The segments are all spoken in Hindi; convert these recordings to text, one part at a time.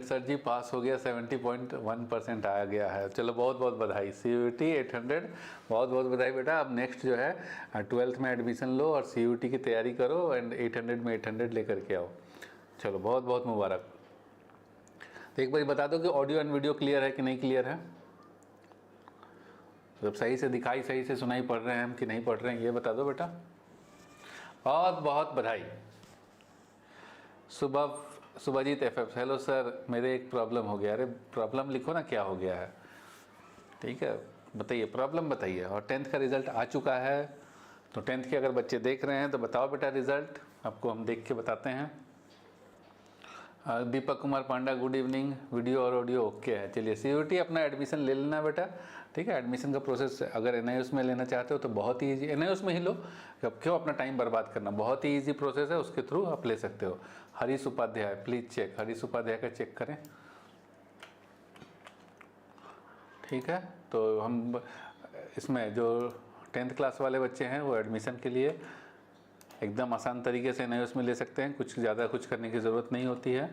सर जी पास हो गया, 70.1% आ गया है। चलो बहुत बहुत बधाई। CUET 800 बहुत बहुत बधाई बेटा। अब नेक्स्ट जो है 12th में एडमिशन लो और CUET की तैयारी करो एंड 800 में 800 लेकर के आओ। चलो बहुत बहुत मुबारक। तो एक बार बता दो कि ऑडियो एंड वीडियो क्लियर है कि नहीं क्लियर है। जब सही से दिखाई, सही से सुनाई पड़ रहे हैं हम कि नहीं पड़ रहे हैं, ये बता दो बेटा। बहुत बहुत बधाई। सुभाजीत FF, हेलो सर, मेरे एक प्रॉब्लम हो गया। अरे प्रॉब्लम लिखो ना, क्या हो गया है। ठीक है, बताइए प्रॉब्लम बताइए। और 10th का रिज़ल्ट आ चुका है, तो 10th के अगर बच्चे देख रहे हैं तो बताओ बेटा रिज़ल्ट, आपको हम देख के बताते हैं। दीपक कुमार पांडा, गुड इवनिंग। वीडियो और ऑडियो ओके है। चलिए CUET अपना एडमिशन ले लेना बेटा। ठीक है, एडमिशन का प्रोसेस अगर NIOS में लेना चाहते हो तो बहुत ही ईजी, NIOS में ही लो। अब क्यों अपना टाइम बर्बाद करना, बहुत ही ईजी प्रोसेस है, उसके थ्रू आप ले सकते हो। हरीश उपाध्याय प्लीज़ चेक, हरीश उपाध्याय का चेक करें। ठीक है, तो हम इसमें जो 10th क्लास वाले बच्चे हैं वो एडमिशन के लिए एकदम आसान तरीके से NIOS में ले सकते हैं। कुछ ज़्यादा कुछ करने की ज़रूरत नहीं होती है,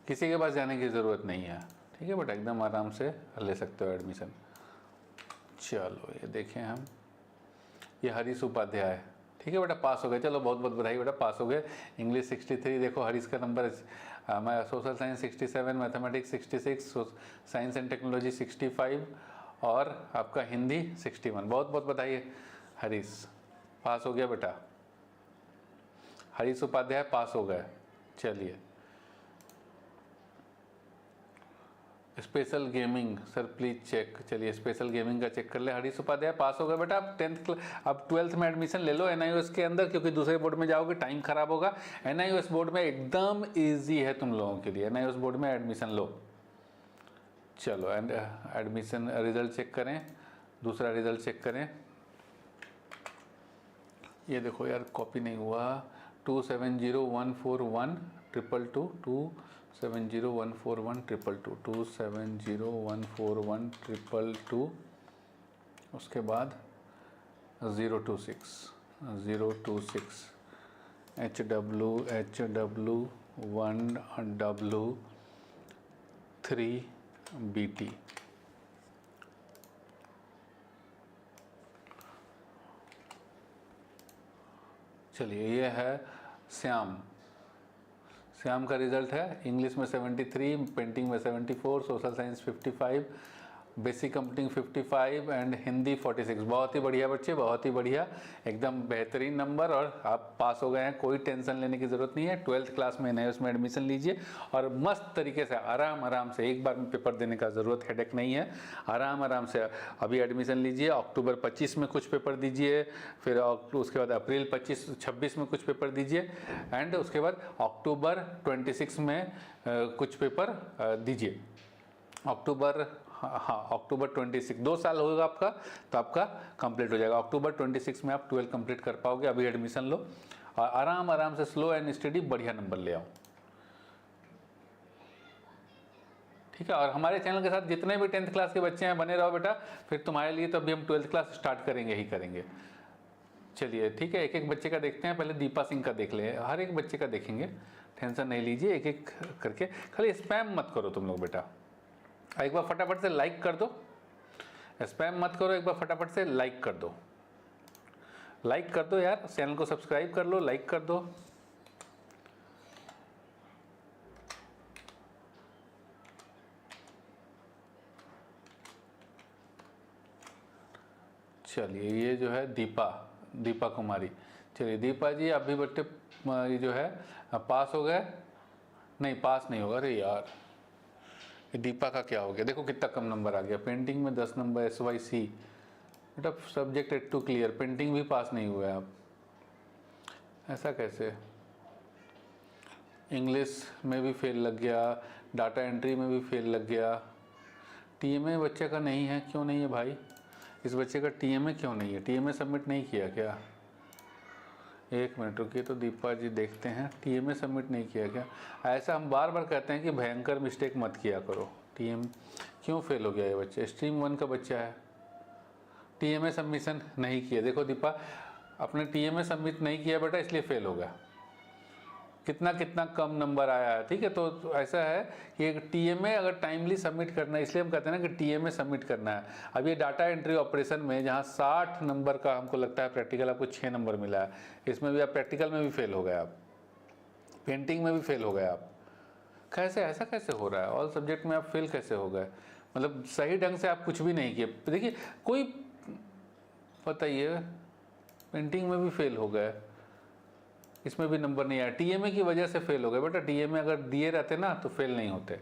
किसी के पास जाने की ज़रूरत नहीं है। ठीक है बेटा, एकदम आराम से ले सकते हो एडमिशन। चलो ये देखें हम, ये हरीश उपाध्याय। ठीक है बेटा, पास हो गए। चलो बहुत बहुत बधाई बेटा, पास हो गए। इंग्लिश 63 देखो हरीश का number, social science 67, mathematics 66, science and technology 65 और आपका हिंदी 61। बहुत बहुत बधाई हरीश, पास हो गया बेटा। हरीश उपाध्याय पास हो गए। चलिए special gaming sir please check. चलिए स्पेशल गेमिंग का चेक कर ले। हरीश उपाध्याय पास हो गए बेटा। अब 12th में एडमिशन ले लो NIOS के अंदर, क्योंकि दूसरे बोर्ड में जाओगे टाइम खराब होगा। NIOS बोर्ड में एकदम इजी है तुम लोगों के लिए, NIOS बोर्ड में एडमिशन लो। चलो एंड एडमिशन रिजल्ट चेक करें, दूसरा रिजल्ट चेक करें। ये देखो यार, कॉपी नहीं हुआ। 27014122, 27014122, 27014122, उसके बाद 026 HW1W3BT। चलिए ये है श्याम का रिजल्ट है। इंग्लिश में 73, पेंटिंग में 74, social science 55, basic computing 55 and Hindi 46। बहुत ही बढ़िया बच्चे, बहुत ही बढ़िया, एकदम बेहतरीन नंबर और आप पास हो गए हैं। कोई टेंशन लेने की ज़रूरत नहीं है। 12th क्लास में NIOS में एडमिशन लीजिए और मस्त तरीके से आराम से एक बार में पेपर देने का ज़रूरत, हेडेक नहीं है। आराम से अभी एडमिशन लीजिए। अक्टूबर 25 में कुछ पेपर दीजिए, फिर उसके बाद अप्रैल 26 में कुछ पेपर दीजिए एंड उसके बाद अक्टूबर 26 में कुछ पेपर दीजिए। अक्टूबर 26, 2 साल होगा आपका, तो आपका कंप्लीट हो जाएगा। अक्टूबर 26 में आप 12 कंप्लीट कर पाओगे। अभी एडमिशन लो और आराम से स्लो एंड स्टडी बढ़िया नंबर ले आओ। ठीक है, और हमारे चैनल के साथ जितने भी 10th क्लास के बच्चे हैं बने रहो बेटा, फिर तुम्हारे लिए तो अभी हम 12th क्लास स्टार्ट करेंगे ही करेंगे। चलिए ठीक है, एक एक बच्चे का देखते हैं। पहले दीपा सिंह का देख ले, हर एक बच्चे का देखेंगे, टेंशन नहीं लीजिए। एक एक करके, खाली स्पैम मत करो तुम लोग बेटा। एक बार फटाफट से लाइक कर दो, स्पैम मत करो, एक बार फटाफट से लाइक कर दो। लाइक कर दो यार, चैनल को सब्सक्राइब कर लो, लाइक कर दो। चलिए ये जो है दीपा कुमारी। चलिए दीपा जी, अभी बच्चे ये जो है पास हो गए। नहीं पास नहीं होगा, अरे यार ये दीपा का क्या हो गया। देखो कितना कम नंबर आ गया। पेंटिंग में 10 नंबर, SYC बेटा, सब्जेक्ट 82 क्लियर, पेंटिंग भी पास नहीं हुए आप, ऐसा कैसे। इंग्लिश में भी फेल लग गया, डाटा एंट्री में भी फेल लग गया। TMA बच्चे का नहीं है, क्यों नहीं है भाई। इस बच्चे का TMA क्यों नहीं है, TMA सबमिट नहीं किया क्या। एक मिनट रुकिए, तो दीपा जी देखते हैं, TMA सबमिट नहीं किया क्या। ऐसा हम बार बार कहते हैं कि भयंकर मिस्टेक मत किया करो। क्यों फेल हो गया ये बच्चा, स्ट्रीम 1 का बच्चा है, TMA सबमिशन नहीं किया। देखो दीपा, अपने TMA सबमिट नहीं किया बेटा, इसलिए फेल हो गया। कितना कितना कम नंबर आया है, ठीक है। तो ऐसा है कि एक टीएमए अगर टाइमली सबमिट करना है, इसलिए हम कहते हैं ना कि टीएमए सबमिट करना है। अब ये डाटा एंट्री ऑपरेशन में जहाँ 60 नंबर का हमको लगता है प्रैक्टिकल, आपको 6 नंबर मिला है, इसमें भी आप प्रैक्टिकल में भी फेल हो गए, आप पेंटिंग में भी फेल हो गए। आप कैसे, ऐसा कैसे हो रहा है? ऑल सब्जेक्ट में आप फेल कैसे हो गए? मतलब सही ढंग से आप कुछ भी नहीं किए। देखिए कोई, बताइए, पेंटिंग में भी फेल हो गए, इसमें भी नंबर नहीं आया, टीएमए की वजह से फेल हो गए। बेटा टीएमए अगर दिए रहते ना तो फेल नहीं होते।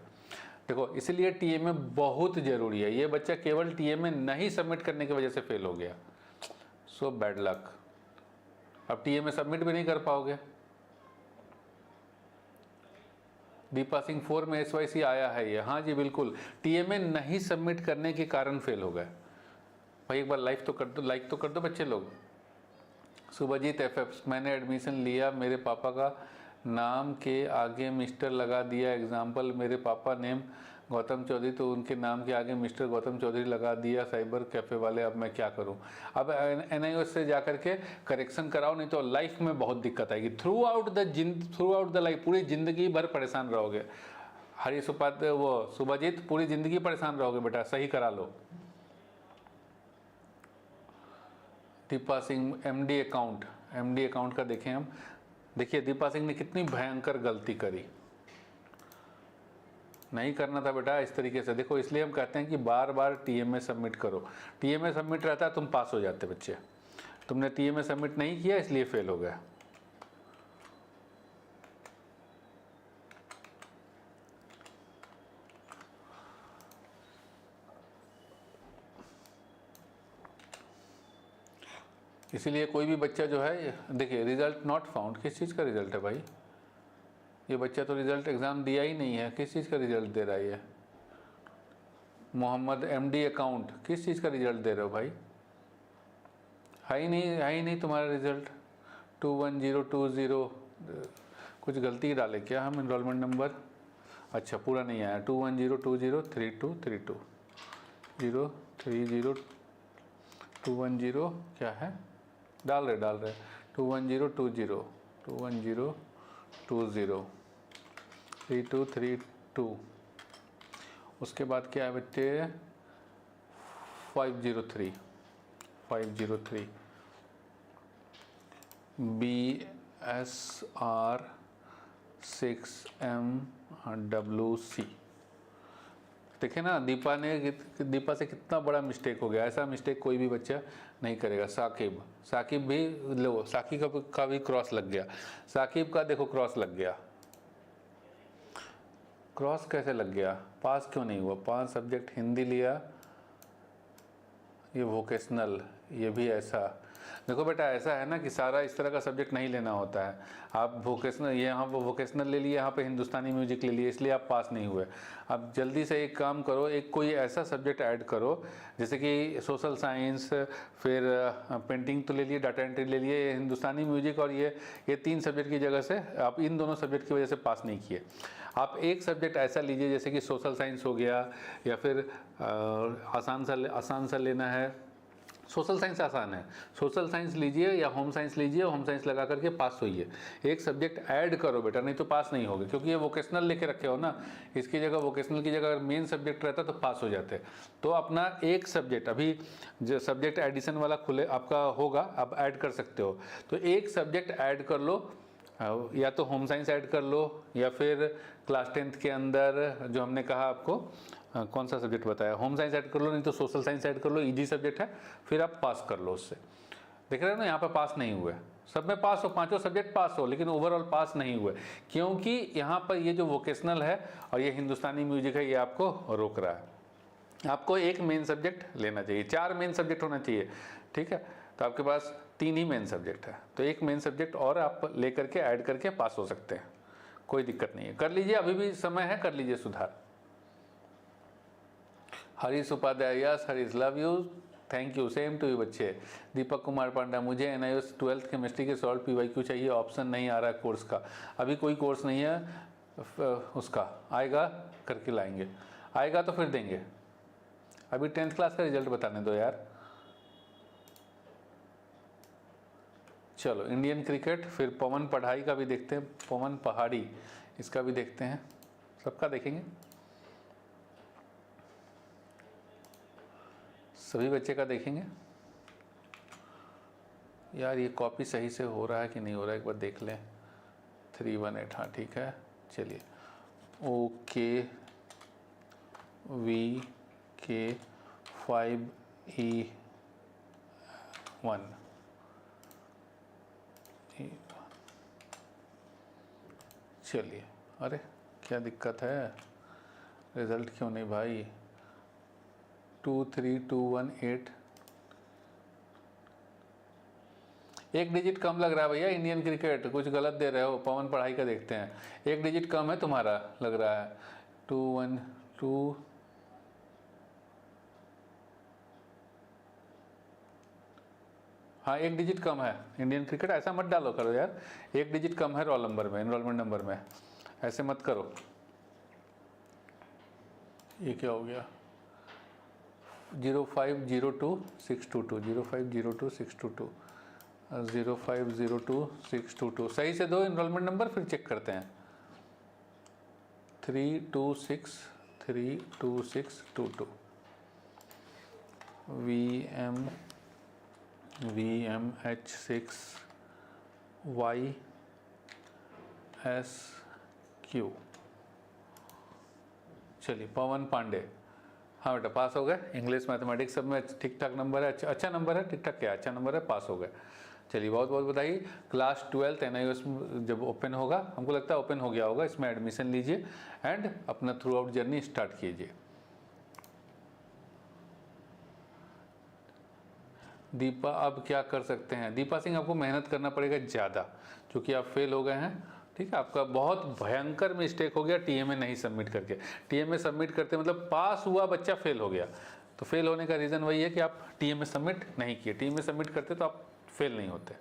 देखो इसलिए टीएमए बहुत ज़रूरी है। ये बच्चा केवल टीएमए नहीं सबमिट करने की वजह से फेल हो गया, सो बैड लक। अब टीएमए सबमिट भी नहीं कर पाओगे। दीपा सिंह 4 में SYC आया है ये, हाँ जी बिल्कुल, टीएमए नहीं सबमिट करने के कारण फेल हो गए। भाई एक बार लाइक तो कर दो, लाइक तो कर दो बच्चे लोग। सुभजीत FF, मैंने एडमिशन लिया, मेरे पापा का नाम के आगे मिस्टर लगा दिया, एग्जाम्पल मेरे पापा नेम गौतम चौधरी, तो उनके नाम के आगे मिस्टर गौतम चौधरी लगा दिया साइबर कैफ़े वाले, अब मैं क्या करूं? अब NIOS से जा करके करेक्शन कराओ, नहीं तो लाइफ में बहुत दिक्कत आएगी। थ्रू आउट द लाइफ, पूरी ज़िंदगी भर परेशान रहोगे। हरी सुपात वो सुभजीत, पूरी ज़िंदगी परेशान रहोगे बेटा, सही करा लो। दीपा सिंह MD अकाउंट का देखें हम। देखिए दीपा सिंह ने कितनी भयंकर गलती करी, नहीं करना था बेटा इस तरीके से। देखो इसलिए हम कहते हैं कि बार बार टीएमए सबमिट करो। टीएमए सबमिट रहता है तुम पास हो जाते बच्चे, तुमने टीएमए सबमिट नहीं किया इसलिए फेल हो गया। इसीलिए कोई भी बच्चा जो है, देखिए रिजल्ट नॉट फाउंड, किस चीज़ का रिजल्ट है भाई? ये बच्चा तो रिजल्ट एग्ज़ाम दिया ही नहीं है, किस चीज़ का रिजल्ट दे रहा है ये? मोहम्मद MD अकाउंट, किस चीज़ का रिजल्ट दे रहे हो भाई? है ही नहीं तुम्हारा रिजल्ट। 21020, कुछ गलती डाले क्या हम? इनरोलमेंट नंबर अच्छा पूरा नहीं आया। 210203232 030 210 क्या है, डाल रहे 21020 3232। उसके बाद क्या है बच्चे? 503 BSR 6MWC। देखे ना दीपा से कितना बड़ा मिस्टेक हो गया। ऐसा मिस्टेक कोई भी बच्चा नहीं करेगा। साकिब भी लो, साकिब का भी क्रॉस लग गया। साकिब का देखो क्रॉस लग गया। क्रॉस कैसे लग गया? पास क्यों नहीं हुआ? 5 सब्जेक्ट हिंदी लिया, ये वोकेशनल, ये भी ऐसा। देखो बेटा ऐसा है ना कि सारा इस तरह का सब्जेक्ट नहीं लेना होता है। आप वोकेशनल, ये यहाँ पर वोकेशनल ले लिए, यहाँ पे हिंदुस्तानी म्यूजिक ले लिए, इसलिए आप पास नहीं हुए। अब जल्दी से एक काम करो, एक कोई ऐसा सब्जेक्ट ऐड करो जैसे कि सोशल साइंस, फिर पेंटिंग तो ले लिए, डाटा एंट्री ले लिए, हिंदुस्तानी म्यूजिक, और ये 3 सब्जेक्ट की जगह से आप इन दोनों सब्जेक्ट की वजह से पास नहीं किए। आप एक सब्जेक्ट ऐसा लीजिए जैसे कि सोशल साइंस हो गया, या फिर आसान सा लेना है। सोशल साइंस आसान है, सोशल साइंस लीजिए या होम साइंस लीजिए, होम साइंस लगा करके पास होइए। एक सब्जेक्ट ऐड करो बेटा, नहीं तो पास नहीं होगे, क्योंकि ये वोकेशनल लेके रखे हो ना, इसकी जगह वोकेशनल की जगह अगर मेन सब्जेक्ट रहता तो पास हो जाते। तो अपना एक सब्जेक्ट, अभी जो सब्जेक्ट एडिशन वाला खुले आपका होगा, आप ऐड कर सकते हो, तो एक सब्जेक्ट ऐड कर लो, या तो होम साइंस ऐड कर लो, या फिर क्लास 10th के अंदर जो हमने कहा आपको कौन सा सब्जेक्ट बताया, होम साइंस ऐड कर लो, नहीं तो सोशल साइंस ऐड कर लो, इजी सब्जेक्ट है, फिर आप पास कर लो उससे। देख रहे हो ना, यहाँ पे पास नहीं हुए, सब में पास हो, 5 सब्जेक्ट पास हो, लेकिन ओवरऑल पास नहीं हुए, क्योंकि यहाँ पर ये जो वोकेशनल है और ये हिंदुस्तानी म्यूजिक है, ये आपको रोक रहा है। आपको एक मेन सब्जेक्ट लेना चाहिए, 4 मेन सब्जेक्ट होना चाहिए, ठीक है। तो आपके पास 3 ही मेन सब्जेक्ट है, तो एक मेन सब्जेक्ट और आप ले करके ऐड करके पास हो सकते हैं, कोई दिक्कत नहीं है। कर लीजिए, अभी भी समय है, कर लीजिए सुधार। Harish Upadhyay, yes Harish, love you, thank you, same to you बच्चे। दीपक कुमार पांडा, मुझे NIOS 12th केमिस्ट्री के सॉल्व PYQ चाहिए, ऑप्शन नहीं आ रहा है कोर्स का। अभी कोई कोर्स नहीं है उसका, आएगा करके लाएंगे, आएगा तो फिर देंगे। अभी 10th क्लास का रिजल्ट बताने दो यार। चलो इंडियन क्रिकेट, फिर पवन पढ़ाई का भी देखते हैं, पवन पहाड़ी, इसका भी देखते हैं, सबका देखेंगे, सभी बच्चे का देखेंगे। यार ये कॉपी सही से हो रहा है कि नहीं हो रहा है, एक बार देख लें। 318, हाँ ठीक है। चलिए ओके वी के 5E1, चलिए। अरे क्या दिक्कत है, रिजल्ट क्यों नहीं भाई? 23218, एक डिजिट कम लग रहा है भैया। इंडियन क्रिकेट कुछ गलत दे रहे हो। पवन पढ़ाई का देखते हैं, एक डिजिट कम है तुम्हारा लग रहा है। 212, हाँ एक डिजिट कम है। इंडियन क्रिकेट ऐसा मत डालो करो यार, एक डिजिट कम है रोल नंबर में, एनरोलमेंट नंबर में, ऐसे मत करो। ये क्या हो गया? 0502-622, 0502-622, 0502-622, सही से दो एनरोलमेंट नंबर, फिर चेक करते हैं। 32622 VMH6YSQ। चलिए पवन पांडे, हाँ बेटा पास हो गए। इंग्लिश मैथमेटिक्स सब में ठीक ठाक नंबर है, अच्छा नंबर है, ठीक ठाक क्या अच्छा नंबर है, पास हो गए। चलिए बहुत बहुत बधाई। क्लास 12 NIOS जब ओपन होगा, हमको लगता है ओपन हो गया होगा, इसमें एडमिशन लीजिए एंड अपना थ्रू आउट जर्नी स्टार्ट कीजिए। दीपा अब क्या कर सकते हैं? दीपा सिंह आपको मेहनत करना पड़ेगा ज़्यादा, क्योंकि आप फेल हो गए हैं। ठीक है, आपका बहुत भयंकर मिस्टेक हो गया TMA नहीं सबमिट करके। TMA सबमिट करते मतलब पास हुआ बच्चा फेल हो गया, तो फेल होने का रीज़न वही है कि आप TMA सबमिट नहीं किए। TMA सबमिट करते तो आप फेल नहीं होते।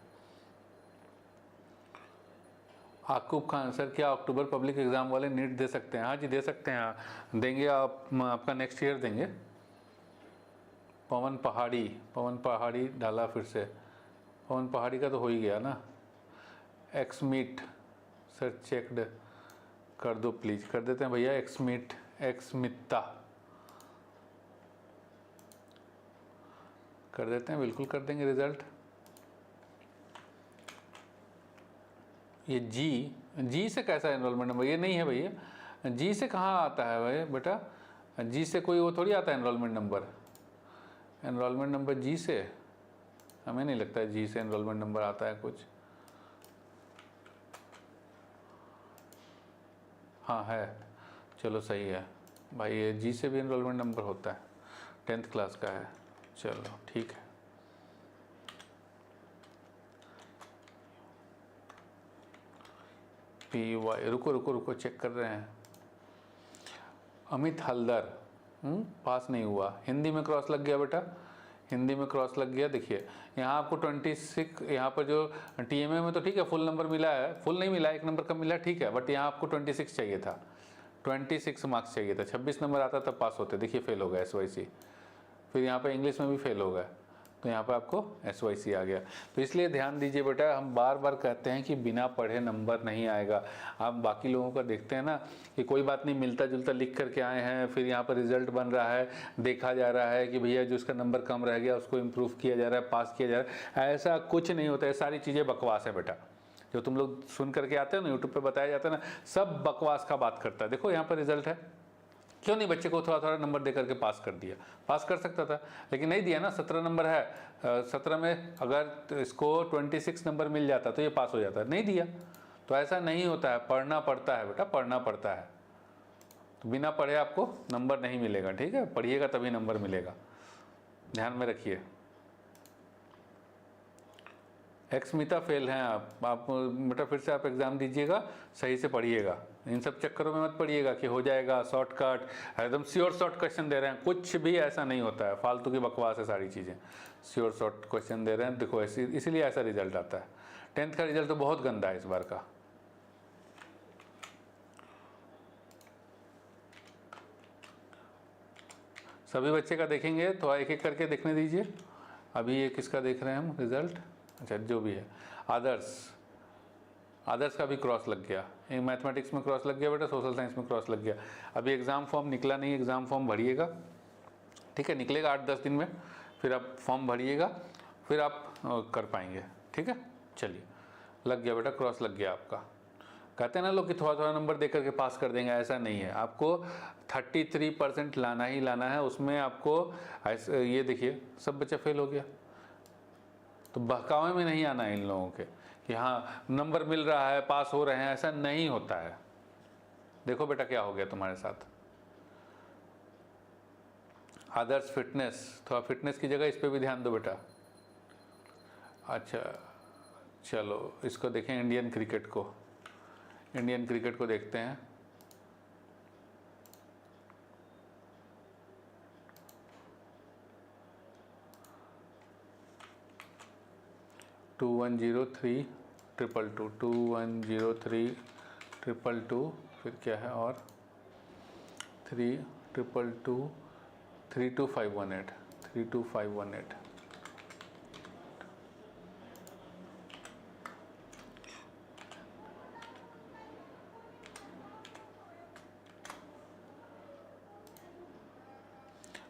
आकूब खान सर, क्या अक्टूबर पब्लिक एग्ज़ाम वाले नीट दे सकते हैं? हाँ जी दे सकते हैं, देंगे आप, आपका नेक्स्ट ईयर देंगे। पवन पहाड़ी डाला फिर से, पवन पहाड़ी का तो हो ही गया ना। एक्समीट सर चेकड कर दो प्लीज़, कर देते हैं भैया। एक्समिता कर देते हैं, बिल्कुल कर देंगे रिजल्ट। ये जी से कैसा एनरोलमेंट नंबर? ये नहीं है भैया, जी से कहाँ आता है भाई बेटा? जी से कोई वो थोड़ी आता है एनरोलमेंट नंबर। एनरोलमेंट नंबर जी से हमें नहीं लगता है, जी से एनरोलमेंट नंबर आता है कुछ। हाँ है, चलो सही है भाई, ये जी से भी एनरोलमेंट नंबर होता है, 10th क्लास का है। चलो ठीक है। PY रुको चेक कर रहे हैं। अमित हल्दर पास नहीं हुआ। हिंदी में क्रॉस लग गया बेटा, हिंदी में क्रॉस लग गया। देखिए यहाँ आपको 26, यहाँ पर जो TMA में तो ठीक है फुल नंबर मिला है, फुल नहीं मिला, 1 नंबर कम मिला, ठीक है, बट यहाँ आपको 26 चाहिए था, 26 मार्क्स चाहिए था। 26 नंबर आता तब पास होते। देखिए फेल हो गया SYC, फिर यहाँ पर इंग्लिश में भी फेल हो गया, तो यहाँ पे आपको SYC आ गया। तो इसलिए ध्यान दीजिए बेटा, हम बार बार कहते हैं कि बिना पढ़े नंबर नहीं आएगा। आप बाकी लोगों का देखते हैं ना कि कोई बात नहीं, मिलता जुलता लिख करके आए हैं, फिर यहाँ पर रिजल्ट बन रहा है, देखा जा रहा है कि भैया जो उसका नंबर कम रह गया उसको इम्प्रूव किया जा रहा है, पास किया जा रहा है। ऐसा कुछ नहीं होता है, सारी चीज़ें बकवास है बेटा। जो तुम लोग सुन करके आते हो ना, यूट्यूब पर बताया जाता है ना, सब बकवास का बात करता है। देखो यहाँ पर रिजल्ट है, क्यों नहीं बच्चे को थोड़ा थोड़ा नंबर दे करके पास कर दिया? पास कर सकता था, लेकिन नहीं दिया ना। 17 नंबर है, 17 में अगर इसको 26 नंबर मिल जाता तो ये पास हो जाता, नहीं दिया। तो ऐसा नहीं होता है, पढ़ना पड़ता है बेटा, पढ़ना पड़ता है। तो बिना पढ़े आपको नंबर नहीं मिलेगा, ठीक है, पढ़िएगा तभी नंबर मिलेगा, ध्यान में रखिए। एक्समिता फेल हैं आप बेटा, फिर से आप एग्ज़ाम दीजिएगा, सही से पढ़िएगा, इन सब चक्करों में मत पढ़िएगा कि हो जाएगा शॉर्टकट, एकदम श्योर शॉर्ट क्वेश्चन दे रहे हैं। कुछ भी ऐसा नहीं होता है, फालतू की बकवास है सारी चीज़ें। श्योर शॉर्ट क्वेश्चन दे रहे हैं, देखो इसीलिए ऐसा रिजल्ट आता है। 10th का रिजल्ट तो बहुत गंदा है इस बार का। सभी बच्चे का देखेंगे तो एक एक करके देखने दीजिए। अभी ये किसका देख रहे हैं हम रिजल्ट? अच्छा जो भी है, आदर्श का भी क्रॉस लग गया, मैथमेटिक्स में क्रॉस लग गया बेटा, सोशल साइंस में क्रॉस लग गया। अभी एग्ज़ाम फॉर्म निकला नहीं, एग्ज़ाम फॉर्म भरिएगा, ठीक है, निकलेगा 8-10 दिन में, फिर आप फॉर्म भरिएगा, फिर आप कर पाएंगे, ठीक है। चलिए, लग गया बेटा, क्रॉस लग गया आपका। कहते हैं ना लोग कि थोड़ा थोड़ा नंबर दे करके पास कर देंगे, ऐसा नहीं है, आपको 33% लाना ही लाना है। उसमें आपको ये देखिए सब बच्चा फेल हो गया, तो बहकावे में नहीं आना है इन लोगों के कि हाँ नंबर मिल रहा है, पास हो रहे हैं, ऐसा नहीं होता है। देखो बेटा क्या हो गया तुम्हारे साथ। आदर्श फिटनेस, थोड़ा फिटनेस की जगह इस पे भी ध्यान दो बेटा। अच्छा चलो इसको देखें, इंडियन क्रिकेट को देखते हैं। टू 210322, फिर क्या है और 322322518।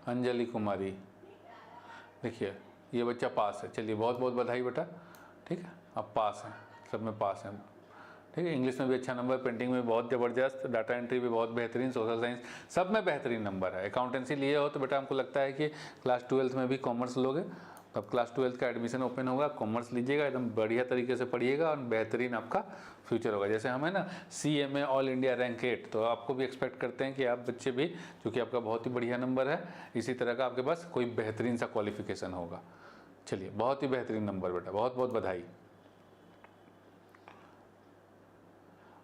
अंजलि कुमारी, देखिए ये बच्चा पास है, चलिए बहुत बहुत बधाई बेटा, ठीक है, आप पास हैं, सब में पास हैं, ठीक है। इंग्लिश में भी अच्छा नंबर, पेंटिंग में बहुत ज़बरदस्त, डाटा एंट्री भी बहुत बेहतरीन, सोशल साइंस सब में बेहतरीन नंबर है। अकाउंटेंसी लिए हो तो बेटा हमको लगता है कि क्लास 12th में भी कॉमर्स लोगे, तब क्लास 12th का एडमिशन ओपन होगा, कॉमर्स लीजिएगा, एकदम बढ़िया तरीके से पढ़िएगा और बेहतरीन आपका फ्यूचर होगा। जैसे हमें ना CMA ऑल इंडिया रैंक 8, तो आपको भी एक्सपेक्ट करते हैं कि आप बच्चे भी, क्योंकि आपका बहुत ही बढ़िया नंबर है, इसी तरह का आपके पास कोई बेहतरीन सा क्वालिफिकेशन होगा। चलिए बहुत ही बेहतरीन नंबर बेटा, बहुत बहुत बधाई।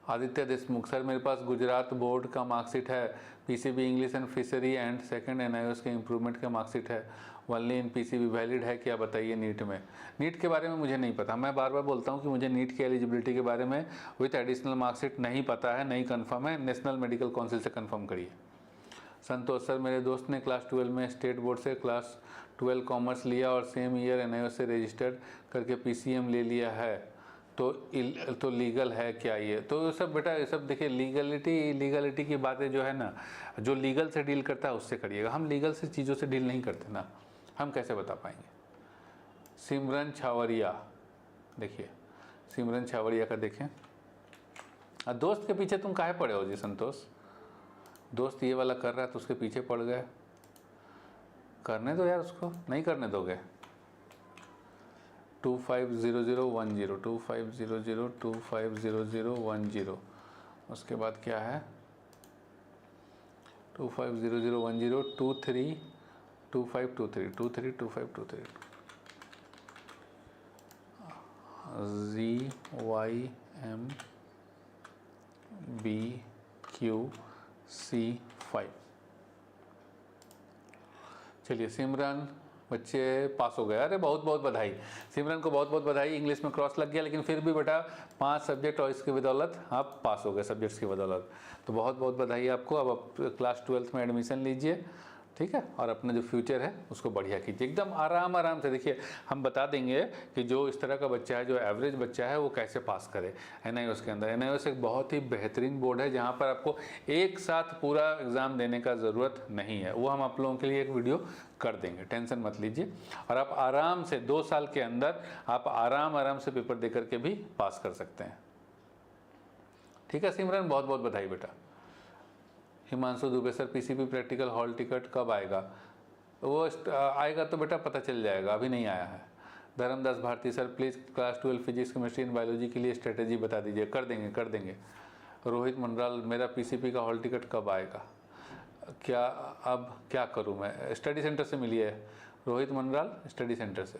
आदित्य देशमुख, सर मेरे पास गुजरात बोर्ड का मार्कशीट है, PCB English and fishery and second NIOS के इम्प्रूवमेंट का मार्कशीट है, ओनली इन PCB वैलिड है क्या, बताइए। नीट में, नीट के बारे में मुझे नहीं पता, मैं बार बार बोलता हूँ कि मुझे नीट की एलिजिबिलिटी के बारे में विथ एडिशनल मार्कशीट नहीं पता है, नहीं कन्फर्म है, नेशनल मेडिकल काउंसिल से कन्फर्म करिए। संतोष, सर मेरे दोस्त ने क्लास 12 में स्टेट बोर्ड से क्लास 12 कॉमर्स लिया और सेम ईयर NIOS से रजिस्टर्ड करके PCM ले लिया है, तो लीगल है क्या ये। तो सब बेटा ये सब देखिए, लीगलिटी की बातें जो है ना, जो लीगल से डील करता है उससे करिएगा, हम लीगल से चीज़ों से डील नहीं करते ना, हम कैसे बता पाएंगे। सिमरन छावरिया, देखिए सिमरन छावरिया का देखें। दोस्त के पीछे तुम काहे पड़े हो जी संतोष, दोस्त ये वाला कर रहा है तो उसके पीछे पड़ गए, करने दो यार उसको, नहीं करने दोगे। 250010, उसके बाद क्या है 250010, 232523 ZYMBQC5। चलिए सिमरन बच्चे पास हो गए, अरे बहुत बहुत बधाई सिमरन को, बहुत बहुत बधाई। इंग्लिश में क्रॉस लग गया, लेकिन फिर भी बेटा 5 सब्जेक्ट और इसकी बदौलत आप पास हो गए, सब्जेक्ट्स की बदौलत, तो बहुत बहुत बधाई आपको। अब आप क्लास 12th में एडमिशन लीजिए, ठीक है, और अपना जो फ्यूचर है उसको बढ़िया कीजिए, एकदम आराम से। देखिए हम बता देंगे कि जो इस तरह का बच्चा है, जो एवरेज बच्चा है, वो कैसे पास करे NIOS के अंदर। NIOS एक बहुत ही बेहतरीन बोर्ड है जहाँ पर आपको एक साथ पूरा एग्ज़ाम देने का ज़रूरत नहीं है, वो हम आप लोगों के लिए एक वीडियो कर देंगे, टेंशन मत लीजिए। और आप आराम से 2 साल के अंदर आप आराम से पेपर दे करके भी पास कर सकते हैं, ठीक है सिमरन, बहुत बहुत बधाई बेटा। Himanshu Dubey, sir PCB practical hall ticket कब आएगा, वो आएगा तो बेटा पता चल जाएगा, अभी नहीं आया है। Dharmdas Bharti, sir please class 12 physics chemistry and biology के लिए स्ट्रेटेजी बता दीजिए, कर देंगे। रोहित मंडराल, मेरा PCB का हॉल टिकट कब आएगा, क्या अब क्या करूं मैं। स्टडी सेंटर से मिलिए रोहित मंडराल, स्टडी सेंटर से।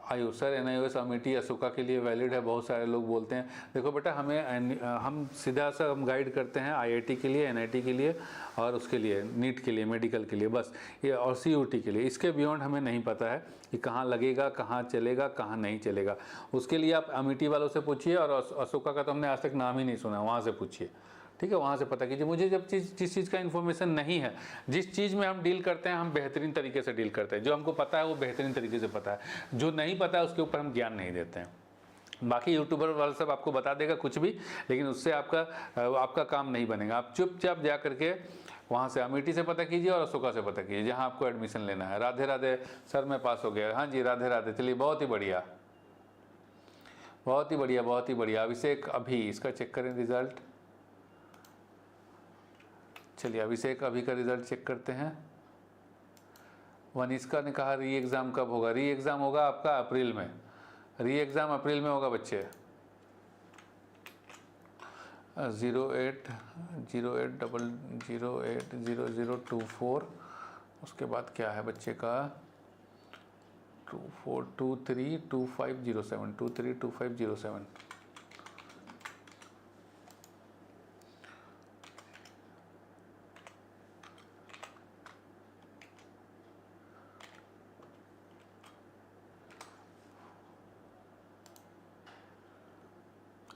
आयुष, सर NIOS अमेठी अशोका के लिए वैलिड है, बहुत सारे लोग बोलते हैं। देखो बेटा हम सीधा सा हम गाइड करते हैं IIT के लिए, NIT के लिए और उसके लिए नीट के लिए, मेडिकल के लिए, बस ये, और CUT के लिए। इसके बियॉन्ड हमें नहीं पता है कि कहाँ लगेगा, कहाँ चलेगा, कहाँ नहीं चलेगा। उसके लिए आप अमेठी वालों से पूछिए, और अशोका का तो हमने आज तक नाम ही नहीं सुना, वहाँ से पूछिए, ठीक है, वहाँ से पता कीजिए। मुझे जब जिस चीज़ का इन्फॉर्मेशन नहीं है, जिस चीज़ में हम डील करते हैं हम बेहतरीन तरीके से डील करते हैं, जो हमको पता है वो बेहतरीन तरीके से पता है, जो नहीं पता है उसके ऊपर हम ज्ञान नहीं देते हैं। बाकी यूट्यूबर वाला सब आपको बता देगा कुछ भी, लेकिन उससे आपका काम नहीं बनेगा। आप चुपचाप जा करके वहाँ से अमेठी से पता कीजिए और अशोका से पता कीजिए जहाँ आपको एडमिशन लेना है। राधे राधे सर, मैं पास हो गया। हाँ जी, राधे राधे। चलिए, बहुत ही बढ़िया, बहुत ही बढ़िया, बहुत ही बढ़िया। अभिषेक अभी इसका चेक करें रिजल्ट। चलिए, अभिषेक अभी का रिजल्ट चेक करते हैं। वनिष्का ने कहा री एग्ज़ाम कब होगा? री एग्ज़ाम होगा आपका अप्रैल में। री एग्ज़ाम अप्रैल में होगा बच्चे। 080080080024। उसके बाद क्या है बच्चे का? 24232507 232507।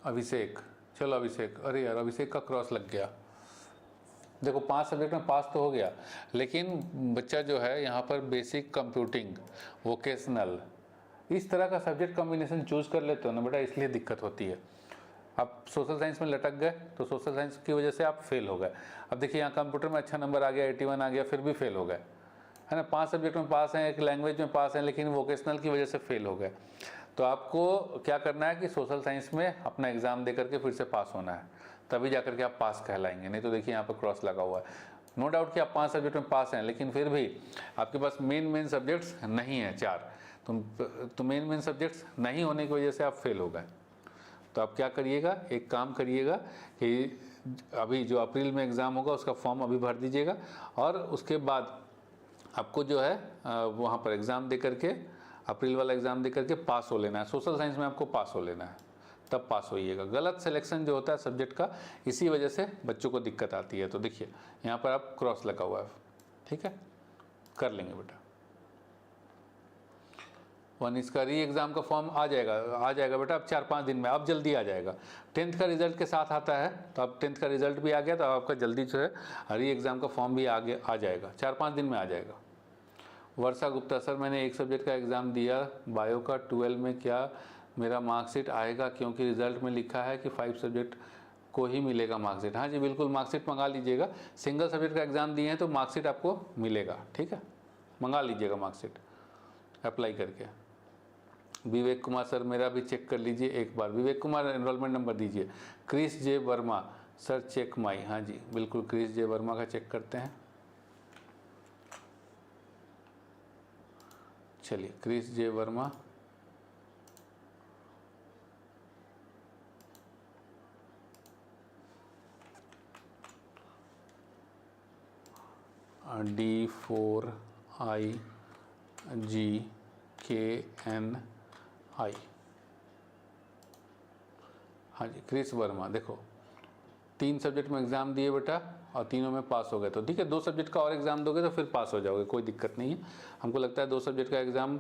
अभिषेक, चलो अभिषेक, अरे यार अभिषेक का क्रॉस लग गया। देखो 5 सब्जेक्ट में पास तो हो गया, लेकिन बच्चा जो है यहाँ पर बेसिक कंप्यूटिंग, वोकेशनल, इस तरह का सब्जेक्ट कॉम्बिनेशन चूज कर लेते हो ना बेटा, इसलिए दिक्कत होती है। आप सोशल साइंस में लटक गए तो सोशल साइंस की वजह से आप फेल हो गए। अब देखिए यहाँ कंप्यूटर में अच्छा नंबर आ गया, 81 आ गया, फिर भी फेल हो गए, है ना। 5 सब्जेक्ट में पास हैं, एक लैंग्वेज में पास हैं, लेकिन वोकेशनल की वजह से फेल हो गए। तो आपको क्या करना है कि सोशल साइंस में अपना एग्ज़ाम दे करके फिर से पास होना है, तभी जा करके आप पास कहलाएंगे। नहीं तो देखिए यहाँ पर क्रॉस लगा हुआ है। नो डाउट कि आप 5 सब्जेक्ट में पास हैं, लेकिन फिर भी आपके पास मेन सब्जेक्ट्स नहीं हैं 4, तो मेन सब्जेक्ट्स नहीं होने की वजह से आप फेल हो गए। तो आप क्या करिएगा, एक काम करिएगा कि अभी जो अप्रैल में एग्ज़ाम होगा उसका फॉर्म अभी भर दीजिएगा, और उसके बाद आपको जो है वहाँ पर एग्ज़ाम दे करके, अप्रैल वाला एग्ज़ाम दे करके पास हो लेना है। सोशल साइंस में आपको पास हो लेना है, तब पास होइएगा। गलत सिलेक्शन जो होता है सब्जेक्ट का, इसी वजह से बच्चों को दिक्कत आती है। तो देखिए यहाँ पर आप क्रॉस लगा हुआ है, ठीक है, कर लेंगे बेटा। इसका री एग्ज़ाम का फॉर्म आ जाएगा बेटा, अब 4-5 दिन में, अब जल्दी आ जाएगा। 10th का रिजल्ट के साथ आता है, तो अब 10th का रिजल्ट भी आ गया, तो आपका जल्दी जो है री एग्ज़ाम का फॉर्म भी आ जाएगा, 4-5 दिन में आ जाएगा। वर्षा गुप्ता, सर मैंने एक सब्जेक्ट का एग्ज़ाम दिया बायो का, 12 में, क्या मेरा मार्कशीट आएगा? क्योंकि रिज़ल्ट में लिखा है कि 5 सब्जेक्ट को ही मिलेगा मार्कशीट। हाँ जी बिल्कुल, मार्कशीट मंगा लीजिएगा। सिंगल सब्जेक्ट का एग्ज़ाम दिए हैं तो मार्कशीट आपको मिलेगा, ठीक है, मंगा लीजिएगा मार्कशीट अप्लाई करके। विवेक कुमार, सर मेरा भी चेक कर लीजिए एक बार। विवेक कुमार एनरोलमेंट नंबर दीजिए। Chris J Verma, sir check my. हाँ जी बिल्कुल, क्रिस जे वर्मा का चेक करते हैं। चलिए, क्रिस जे वर्मा, D4IGKNI। हाँ जी क्रिस वर्मा, देखो 3 सब्जेक्ट में एग्ज़ाम दिए बेटा और तीनों में पास हो गए, तो ठीक है, 2 सब्जेक्ट का और एग्ज़ाम दोगे तो फिर पास हो जाओगे, कोई दिक्कत नहीं है। हमको लगता है 2 सब्जेक्ट का एग्ज़ाम,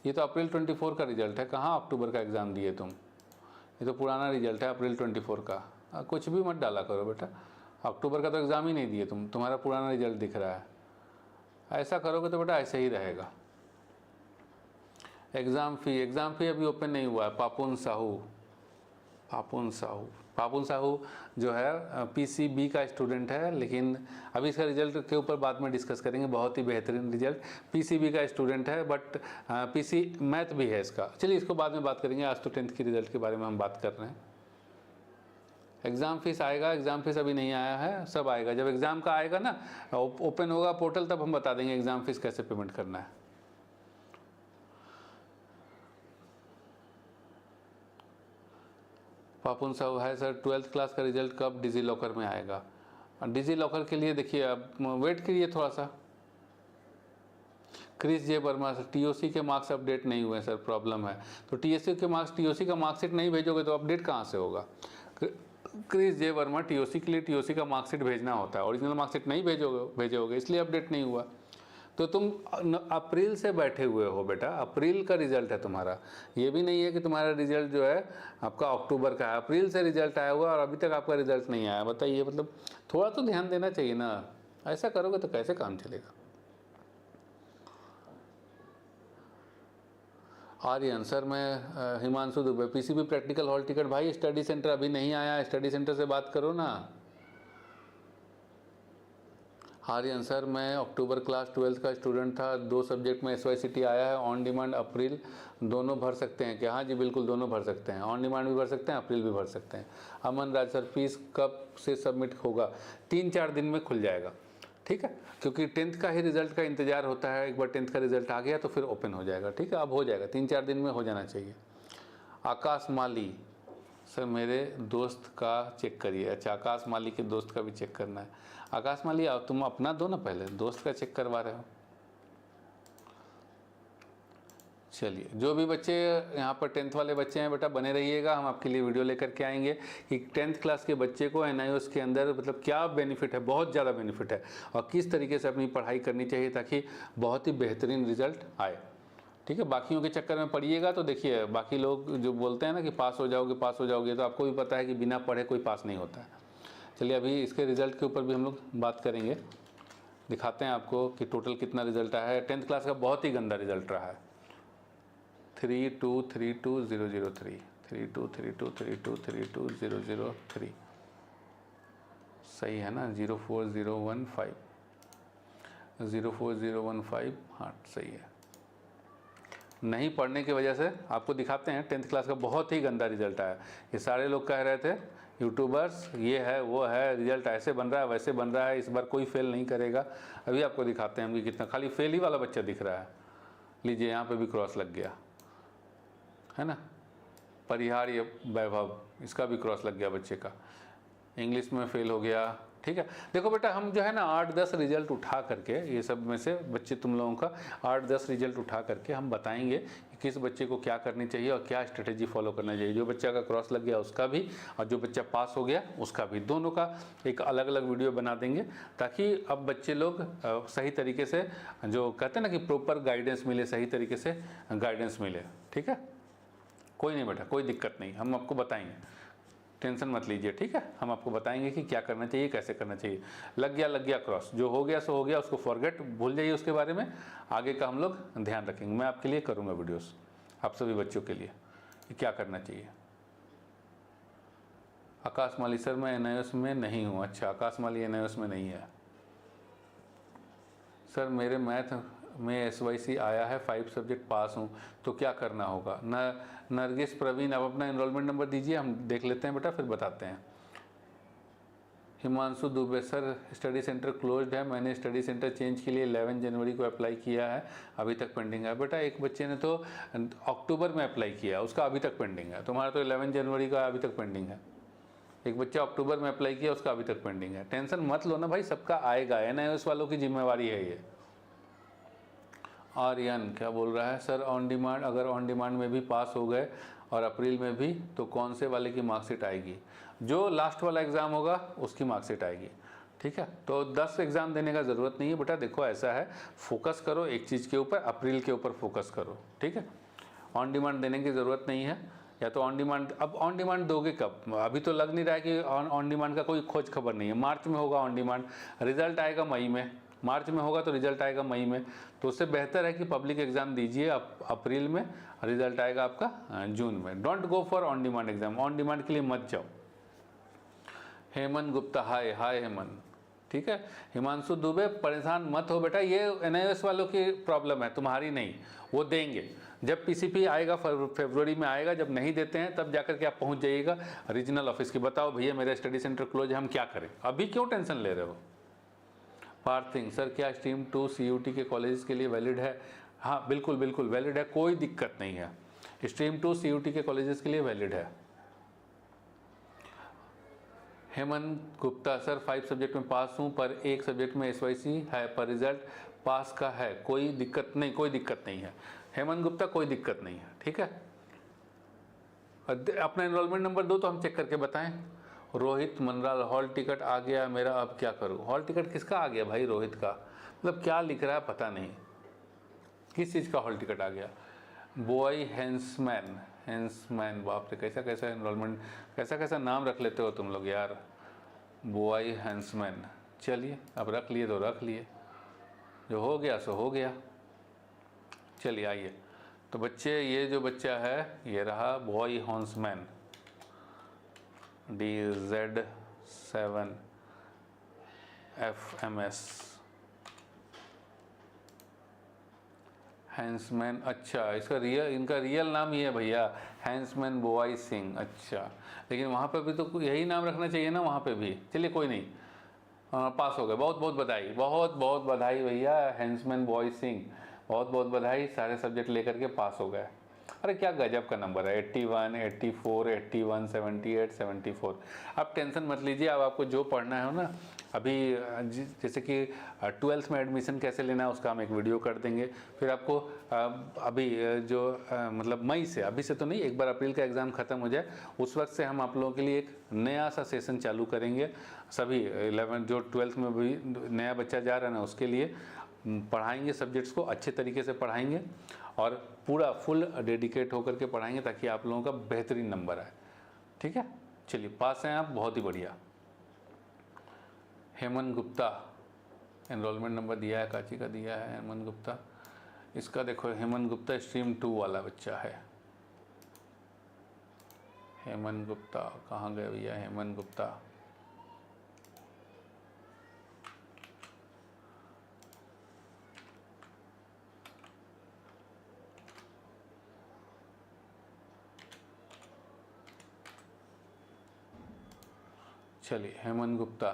ये तो अप्रैल 24 का रिजल्ट है, कहाँ अक्टूबर का एग्ज़ाम दिए तुम, ये तो पुराना रिजल्ट है अप्रैल 24 का। कुछ भी मत डाला करो बेटा, अक्टूबर का तो एग्ज़ाम ही नहीं दिए तुम, तुम्हारा पुराना रिजल्ट दिख रहा है। ऐसा करोगे तो बेटा ऐसे ही रहेगा। एग्ज़ाम फ़ी अभी ओपन नहीं हुआ है। पापुन साहू जो है PCB का स्टूडेंट है, लेकिन अभी इसका रिजल्ट के ऊपर बाद में डिस्कस करेंगे। बहुत ही बेहतरीन रिजल्ट, PCB का स्टूडेंट है, बट PC मैथ भी है इसका। चलिए इसको बाद में बात करेंगे, आज तो 10th की रिजल्ट के बारे में हम बात कर रहे हैं। एग्ज़ाम फीस आएगा, एग्ज़ाम फीस अभी नहीं आया है, सब आएगा जब एग्ज़ाम का आएगा ना, ओपन होगा पोर्टल, तब हम बता देंगे एग्ज़ाम फीस कैसे पेमेंट करना है। पापुन साहू है सर, 12th क्लास का रिजल्ट कब डिजी लॉकर में आएगा? डिजी लॉकर के लिए देखिए अब वेट करिए थोड़ा सा। Chris J Verma, sir TOC के मार्क्स अपडेट नहीं हुए सर, प्रॉब्लम है। तो TOC का मार्कशीट नहीं भेजोगे तो अपडेट कहाँ से होगा? क्रिस जे वर्मा, TOC के लिए TOC का मार्कशीट भेजना होता है, ओरिजिनल मार्कशीट नहीं भेजोगे, इसलिए अपडेट नहीं हुआ। तो तुम अप्रैल से बैठे हुए हो बेटा, अप्रैल का रिजल्ट है तुम्हारा, ये भी नहीं है कि तुम्हारा रिजल्ट जो है आपका अक्टूबर का है, अप्रैल से रिजल्ट आया हुआ और अभी तक आपका रिजल्ट नहीं आया। बताइए, मतलब थोड़ा तो ध्यान देना चाहिए ना, ऐसा करोगे तो कैसे काम चलेगा। आर्यन सर मैं Himanshu Dubey, PCB practical hall ticket, भाई स्टडी सेंटर अभी नहीं आया, स्टडी सेंटर से बात करो ना। आर्यन सर मैं अक्टूबर क्लास 12th का स्टूडेंट था, 2 सब्जेक्ट में SYCT आया है, ऑन डिमांड अप्रैल दोनों भर सकते हैं क्या? हाँ जी बिल्कुल, दोनों भर सकते हैं, ऑन डिमांड भी भर सकते हैं, अप्रैल भी भर सकते हैं। अमन राज सर फीस कब से सबमिट होगा? 3-4 दिन में खुल जाएगा, ठीक है, क्योंकि 10th का ही रिजल्ट का इंतजार होता है, एक बार 10th का रिजल्ट आ गया तो फिर ओपन हो जाएगा, ठीक है, अब हो जाएगा, 3-4 दिन में हो जाना चाहिए। आकाश माली सर मेरे दोस्त का चेक करिए। अच्छा, आकाश माली के दोस्त का भी चेक करना है। आकाश माली आओ, तुम अपना दो ना, पहले दोस्त का चेक करवा रहे हो। चलिए, जो भी बच्चे यहाँ पर 10th वाले बच्चे हैं बेटा बने रहिएगा, हम आपके लिए वीडियो लेकर के आएंगे कि 10th क्लास के बच्चे को NIOS के अंदर मतलब क्या बेनिफिट है, बहुत ज़्यादा बेनिफिट है, और किस तरीके से अपनी पढ़ाई करनी चाहिए ताकि बहुत ही बेहतरीन रिजल्ट आए, ठीक है। बाकियों के चक्कर में पढ़िएगा तो देखिए, बाकी लोग जो बोलते हैं ना कि पास हो जाओगे, तो आपको भी पता है कि बिना पढ़े कोई पास नहीं होता है। चलिए, अभी इसके रिज़ल्ट के ऊपर भी हम लोग बात करेंगे, दिखाते हैं आपको कि टोटल कितना रिजल्ट आया है। 10th क्लास का बहुत ही गंदा रिजल्ट रहा है। 3232003 323232003 सही है ना? 04015 04015, हाँ सही है। नहीं पढ़ने की वजह से आपको दिखाते हैं 10th क्लास का बहुत ही गंदा रिजल्ट आया। ये सारे लोग कह रहे थे यूट्यूबर्स ये है वो है, रिजल्ट ऐसे बन रहा है वैसे बन रहा है, इस बार कोई फेल नहीं करेगा। अभी आपको दिखाते हैं हम कि कितना खाली फेल ही वाला बच्चा दिख रहा है। लीजिए, यहाँ पे भी क्रॉस लग गया है ना। परिहार ये वैभव, इसका भी क्रॉस लग गया बच्चे का, इंग्लिश में फेल हो गया, ठीक है। देखो बेटा, हम जो है ना 8-10 रिजल्ट उठा करके, ये सब में से बच्चे तुम लोगों का 8-10 रिजल्ट उठा करके हम बताएंगे कि किस बच्चे को क्या करनी चाहिए और क्या स्ट्रेटेजी फॉलो करना चाहिए। जो बच्चा का क्रॉस लग गया उसका भी, और जो बच्चा पास हो गया उसका भी, दोनों का एक अलग अलग वीडियो बना देंगे, ताकि अब बच्चे लोग सही तरीके से, जो कहते हैं ना कि प्रॉपर गाइडेंस मिले, सही तरीके से गाइडेंस मिले, ठीक है। कोई नहीं बेटा, कोई दिक्कत नहीं, हम आपको बताएंगे, टेंशन मत लीजिए, ठीक है। हम आपको बताएंगे कि क्या करना चाहिए, कैसे करना चाहिए। लग गया क्रॉस, जो हो गया सो हो गया, उसको फॉरगेट, भूल जाइए उसके बारे में, आगे का हम लोग ध्यान रखेंगे। मैं आपके लिए करूँगा वीडियोस, आप सभी बच्चों के लिए, कि क्या करना चाहिए। आकाश माली सर मैं NIOS में नहीं हूँ। अच्छा, आकाश माली NIOS में नहीं है। सर मेरे मैथ में SYC आया है, 5 सब्जेक्ट पास हूँ, तो क्या करना होगा? नरगिस प्रवीण, आप अपना एनरोलमेंट नंबर दीजिए, हम देख लेते हैं बेटा, फिर बताते हैं। Himanshu Dubey sir study centre closed है, मैंने स्टडी सेंटर चेंज के लिए 11 जनवरी को अप्लाई किया है, अभी तक पेंडिंग है। बेटा, एक बच्चे ने तो अक्टूबर में अप्लाई किया, उसका अभी तक पेंडिंग है। तुम्हारा तो 11 जनवरी का अभी तक पेंडिंग है। एक बच्चा अक्टूबर में अप्लाई किया, उसका अभी तक पेंडिंग है। टेंशन मत लो ना भाई, सबका आएगा, NIOS वालों की जिम्मेवारी है ये। आर्यन क्या बोल रहा है? सर ऑन डिमांड, अगर ऑन डिमांड में भी पास हो गए और अप्रैल में भी, तो कौन से वाले की मार्कशीट आएगी? जो लास्ट वाला एग्ज़ाम होगा उसकी मार्कशीट आएगी, ठीक है। तो 10 एग्ज़ाम देने का ज़रूरत नहीं है बेटा। देखो ऐसा है, फोकस करो एक चीज़ के ऊपर, अप्रैल के ऊपर फोकस करो, ठीक है। ऑन डिमांड देने की ज़रूरत नहीं है, या तो ऑन डिमांड, अब ऑन डिमांड दोगे कब? अभी तो लग नहीं रहा है कि ऑन डिमांड का कोई खोज खबर नहीं है। मार्च में होगा ऑन डिमांड, रिजल्ट आएगा मई में, मार्च में होगा तो रिजल्ट आएगा मई में, तो उससे बेहतर है कि पब्लिक एग्जाम दीजिए अप्रैल में, रिजल्ट आएगा आपका जून में। Don't go for on demand exam, on demand के लिए मत जाओ। हेमंत गुप्ता, हाय हेमंत, ठीक है। हिमांशु दुबे, परेशान मत हो बेटा, ये NIOS वालों की प्रॉब्लम है, तुम्हारी नहीं। वो देंगे जब PCP आएगा, फरवरी में आएगा, जब नहीं देते हैं तब जाकर के आप पहुंच जाइएगा रीजनल ऑफिस की, बताओ भैया मेरा स्टडी सेंटर क्लोज है, हम क्या करें? अभी क्यों टेंशन ले रहे हो? पार्थिंग सर क्या स्ट्रीम 2 CUT के कॉलेज के लिए वैलिड है? हाँ बिल्कुल बिल्कुल वैलिड है, कोई दिक्कत नहीं है। स्ट्रीम 2 CUT के कॉलेजेस के लिए वैलिड है। हेमंत गुप्ता सर 5 सब्जेक्ट में पास हूँ, पर एक सब्जेक्ट में SYC है, पर रिजल्ट पास का है, कोई दिक्कत नहीं? कोई दिक्कत नहीं है हेमंत गुप्ता, कोई दिक्कत नहीं है, ठीक है। अपना एनरोलमेंट नंबर दो तो हम चेक करके बताएं। रोहित मनराल, हॉल टिकट आ गया मेरा, अब क्या करूं? हॉल टिकट किसका आ गया भाई? रोहित का। मतलब क्या लिख रहा है पता नहीं, किस चीज़ का हॉल टिकट आ गया। बॉय हैंसमैन, बाप रे कैसा कैसा एनरोलमेंट, कैसा कैसा नाम रख लेते हो तुम लोग यार, बॉय हैंसमैन। चलिए अब रख लिए तो रख लिए, जो हो गया सो हो गया। चलिए आइए, तो बच्चे ये जो बच्चा है ये रहा बॉय हैंसमैन, DZ7FMS हैंसमैन। अच्छा इसका इनका रियल नाम ये है भैया, हैंसमैन बॉय सिंह। अच्छा लेकिन वहाँ पे भी तो यही नाम रखना चाहिए ना वहाँ पे भी। चलिए कोई नहीं, पास हो गए, बहुत बहुत बधाई, बहुत बहुत बधाई भैया, हैंसमैन बॉय सिंह, बहुत बहुत बधाई, सारे सब्जेक्ट लेकर के पास हो गए। अरे क्या गजब का नंबर है, 81, 84, 81, 78, 74। आप टेंशन मत लीजिए, अब आपको जो पढ़ना है ना, अभी जैसे कि 12th में एडमिशन कैसे लेना है उसका हम एक वीडियो कर देंगे। फिर आपको अभी जो मतलब मई से, अभी से तो नहीं, एक बार अप्रैल का एग्ज़ाम ख़त्म हो जाए उस वक्त से हम आप लोगों के लिए एक नया सा सेशन चालू करेंगे। सभी 11 जो 12th में भी नया बच्चा जा रहा है ना उसके लिए पढ़ाएंगे, सब्जेक्ट्स को अच्छे तरीके से पढ़ाएंगे और पूरा फुल डेडिकेट होकर के पढ़ाएंगे ताकि आप लोगों का बेहतरीन नंबर आए। ठीक है, चलिए पास हैं आप, बहुत ही बढ़िया। हेमंत गुप्ता, एनरोलमेंट नंबर दिया है, काची का दिया है हेमंत गुप्ता। इसका देखो, हेमंत गुप्ता स्ट्रीम 2 वाला बच्चा है। हेमंत गुप्ता कहाँ गए भैया, हेमंत गुप्ता, चलिए हेमंत गुप्ता,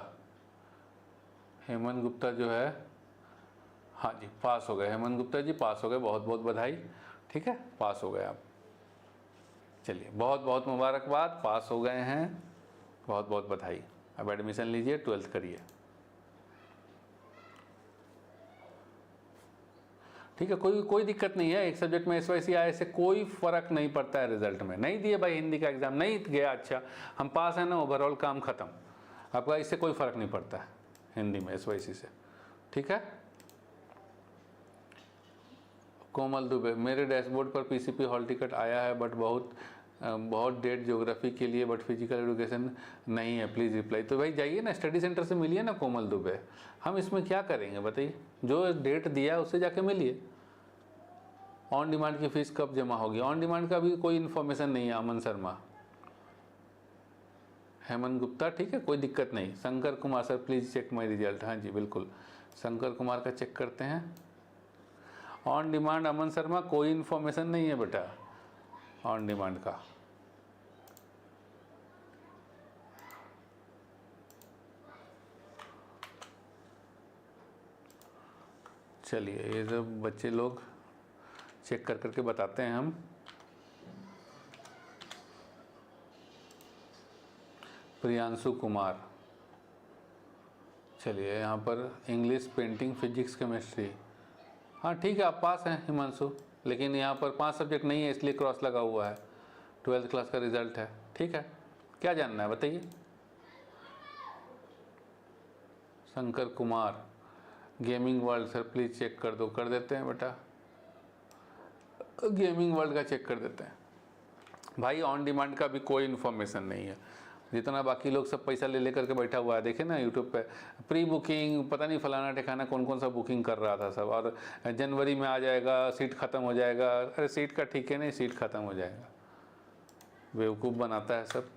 हेमंत गुप्ता जो है, हाँ जी पास हो गए, हेमंत गुप्ता जी पास हो गए, बहुत बहुत बधाई। ठीक है, पास हो गए आप, चलिए बहुत बहुत मुबारकबाद, पास हो गए हैं, बहुत बहुत बधाई। अब एडमिशन लीजिए, 12th करिए। ठीक है, कोई दिक्कत नहीं है, एक सब्जेक्ट में SYC आए से कोई फ़र्क नहीं पड़ता है रिजल्ट में। नहीं दिए भाई हिंदी का एग्ज़ाम, नहीं गया, अच्छा हम पास हैं ना, ओवरऑल काम ख़त्म, आपका इससे कोई फ़र्क नहीं पड़ता है हिंदी में SYC से। ठीक है, कोमल दुबे, मेरे डैशबोर्ड पर PCP हॉल टिकट आया है बट बहुत डेट ज्योग्राफी के लिए, बट फिजिकल एजुकेशन नहीं है, प्लीज़ रिप्लाई। तो भाई जाइए ना स्टडी सेंटर से मिलिए ना कोमल दुबे, हम इसमें क्या करेंगे बताइए, जो डेट दिया है उससे जाके मिलिए। ऑन डिमांड की फ़ीस कब जमा होगी, ऑन डिमांड का भी कोई इन्फॉर्मेशन नहीं है। अमन शर्मा, हेमंत गुप्ता, ठीक है कोई दिक्कत नहीं। Shankar Kumar, sir please check my result, हाँ जी बिल्कुल, शंकर कुमार का चेक करते हैं। ऑन डिमांड अमन शर्मा कोई इन्फॉर्मेशन नहीं है बेटा ऑन डिमांड का। चलिए ये सब बच्चे लोग चेक कर करके बताते हैं हम। प्रियांशु कुमार, चलिए यहाँ पर इंग्लिश, पेंटिंग, फिजिक्स, केमिस्ट्री, हाँ ठीक है आप पास हैं हिमांशु, लेकिन यहाँ पर 5 सब्जेक्ट नहीं है इसलिए क्रॉस लगा हुआ है, 12th क्लास का रिजल्ट है। ठीक है, क्या जानना है बताइए। Shankar Kumar, gaming world, sir please check कर दो, कर देते हैं बेटा, गेमिंग वर्ल्ड का चेक कर देते हैं। भाई ऑन डिमांड का भी कोई इन्फॉर्मेशन नहीं है, जितना बाकी लोग सब पैसा ले लेकर के बैठा हुआ है, देखे ना यूट्यूब पे प्री बुकिंग, पता नहीं फलाना ठिकाना कौन कौन सा बुकिंग कर रहा था सब, और जनवरी में आ जाएगा, सीट ख़त्म हो जाएगा। अरे सीट का ठीक है नहीं, सीट ख़त्म हो जाएगा, बेवकूफ़ बनाता है सब।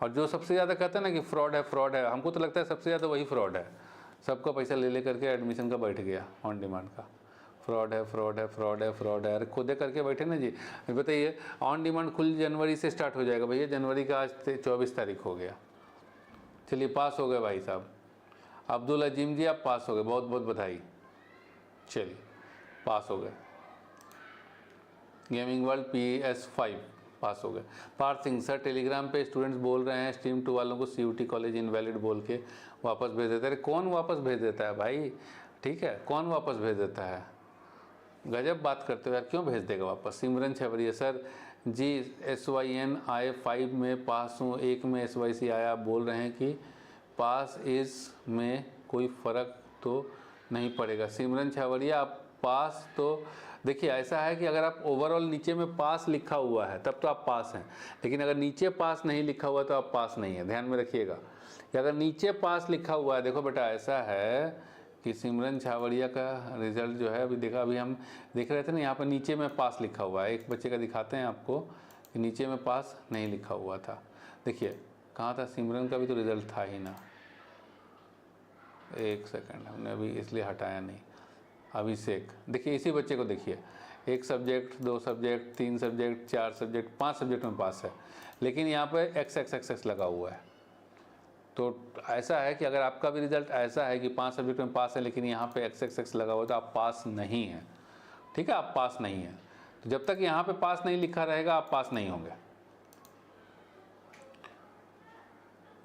और जो सबसे ज़्यादा कहता है ना कि फ्रॉड है फ्रॉड है, हमको तो लगता है सबसे ज़्यादा वही फ्रॉड है, सबका पैसा ले ले करके एडमिशन का बैठ गया ऑन डिमांड का, फ्रॉड है फ्रॉड है फ्रॉड है फ्रॉड है। अरे खुदे करके बैठे ना जी, बताइए ऑन डिमांड खुल जनवरी से स्टार्ट हो जाएगा भैया, जनवरी का आज 24 तारीख हो गया। चलिए पास हो गए भाई साहब, अब्दुल अजीम जी आप पास हो गए, बहुत बहुत बधाई, चलिए पास हो गए। गेमिंग वर्ल्ड PS5 पास हो गए। पार्थ सिंह, सर टेलीग्राम पे स्टूडेंट्स बोल रहे हैं स्ट्रीम 2 वालों को CUT कॉलेज इनवैलिड बोल के वापस भेज देते हैं। अरे कौन वापस भेज देता है भाई, ठीक है कौन वापस भेज देता है, गजब बात करते हो यार, क्यों भेज देगा वापस। सिमरन छबरिया, सर जी SYN आए 5 में पास हूँ, 1 में SYC आया, आप बोल रहे हैं कि पास इस में कोई फ़र्क तो नहीं पड़ेगा। सिमरन छावड़िया आप पास, तो देखिए ऐसा है कि अगर आप ओवरऑल नीचे में पास लिखा हुआ है तब तो आप पास हैं, लेकिन अगर नीचे पास नहीं लिखा हुआ तो आप पास नहीं है। ध्यान में रखिएगा कि अगर नीचे पास लिखा हुआ है, देखो बेटा ऐसा है कि सिमरन छावड़िया का रिजल्ट जो है अभी हम देख रहे थे ना, यहाँ पर नीचे में पास लिखा हुआ है। एक बच्चे का दिखाते हैं आपको कि नीचे में पास नहीं लिखा हुआ था। देखिए कहाँ था, सिमरन का भी तो रिजल्ट था ही ना, एक सेकंड, हमने अभी इसलिए हटाया नहीं। अभिषेक, देखिए इसी बच्चे को देखिए, 1 subject 2 subject 3 subject 4 subject 5 subject में पास है, लेकिन यहाँ पे XXXX लगा हुआ है। तो ऐसा है कि अगर आपका भी रिजल्ट ऐसा है कि 5 सब्जेक्ट में पास है लेकिन यहाँ पे XXX लगा हुआ है तो आप पास नहीं हैं। ठीक है, आप पास नहीं हैं। तो जब तक यहाँ पे पास नहीं लिखा रहेगा आप पास नहीं होंगे।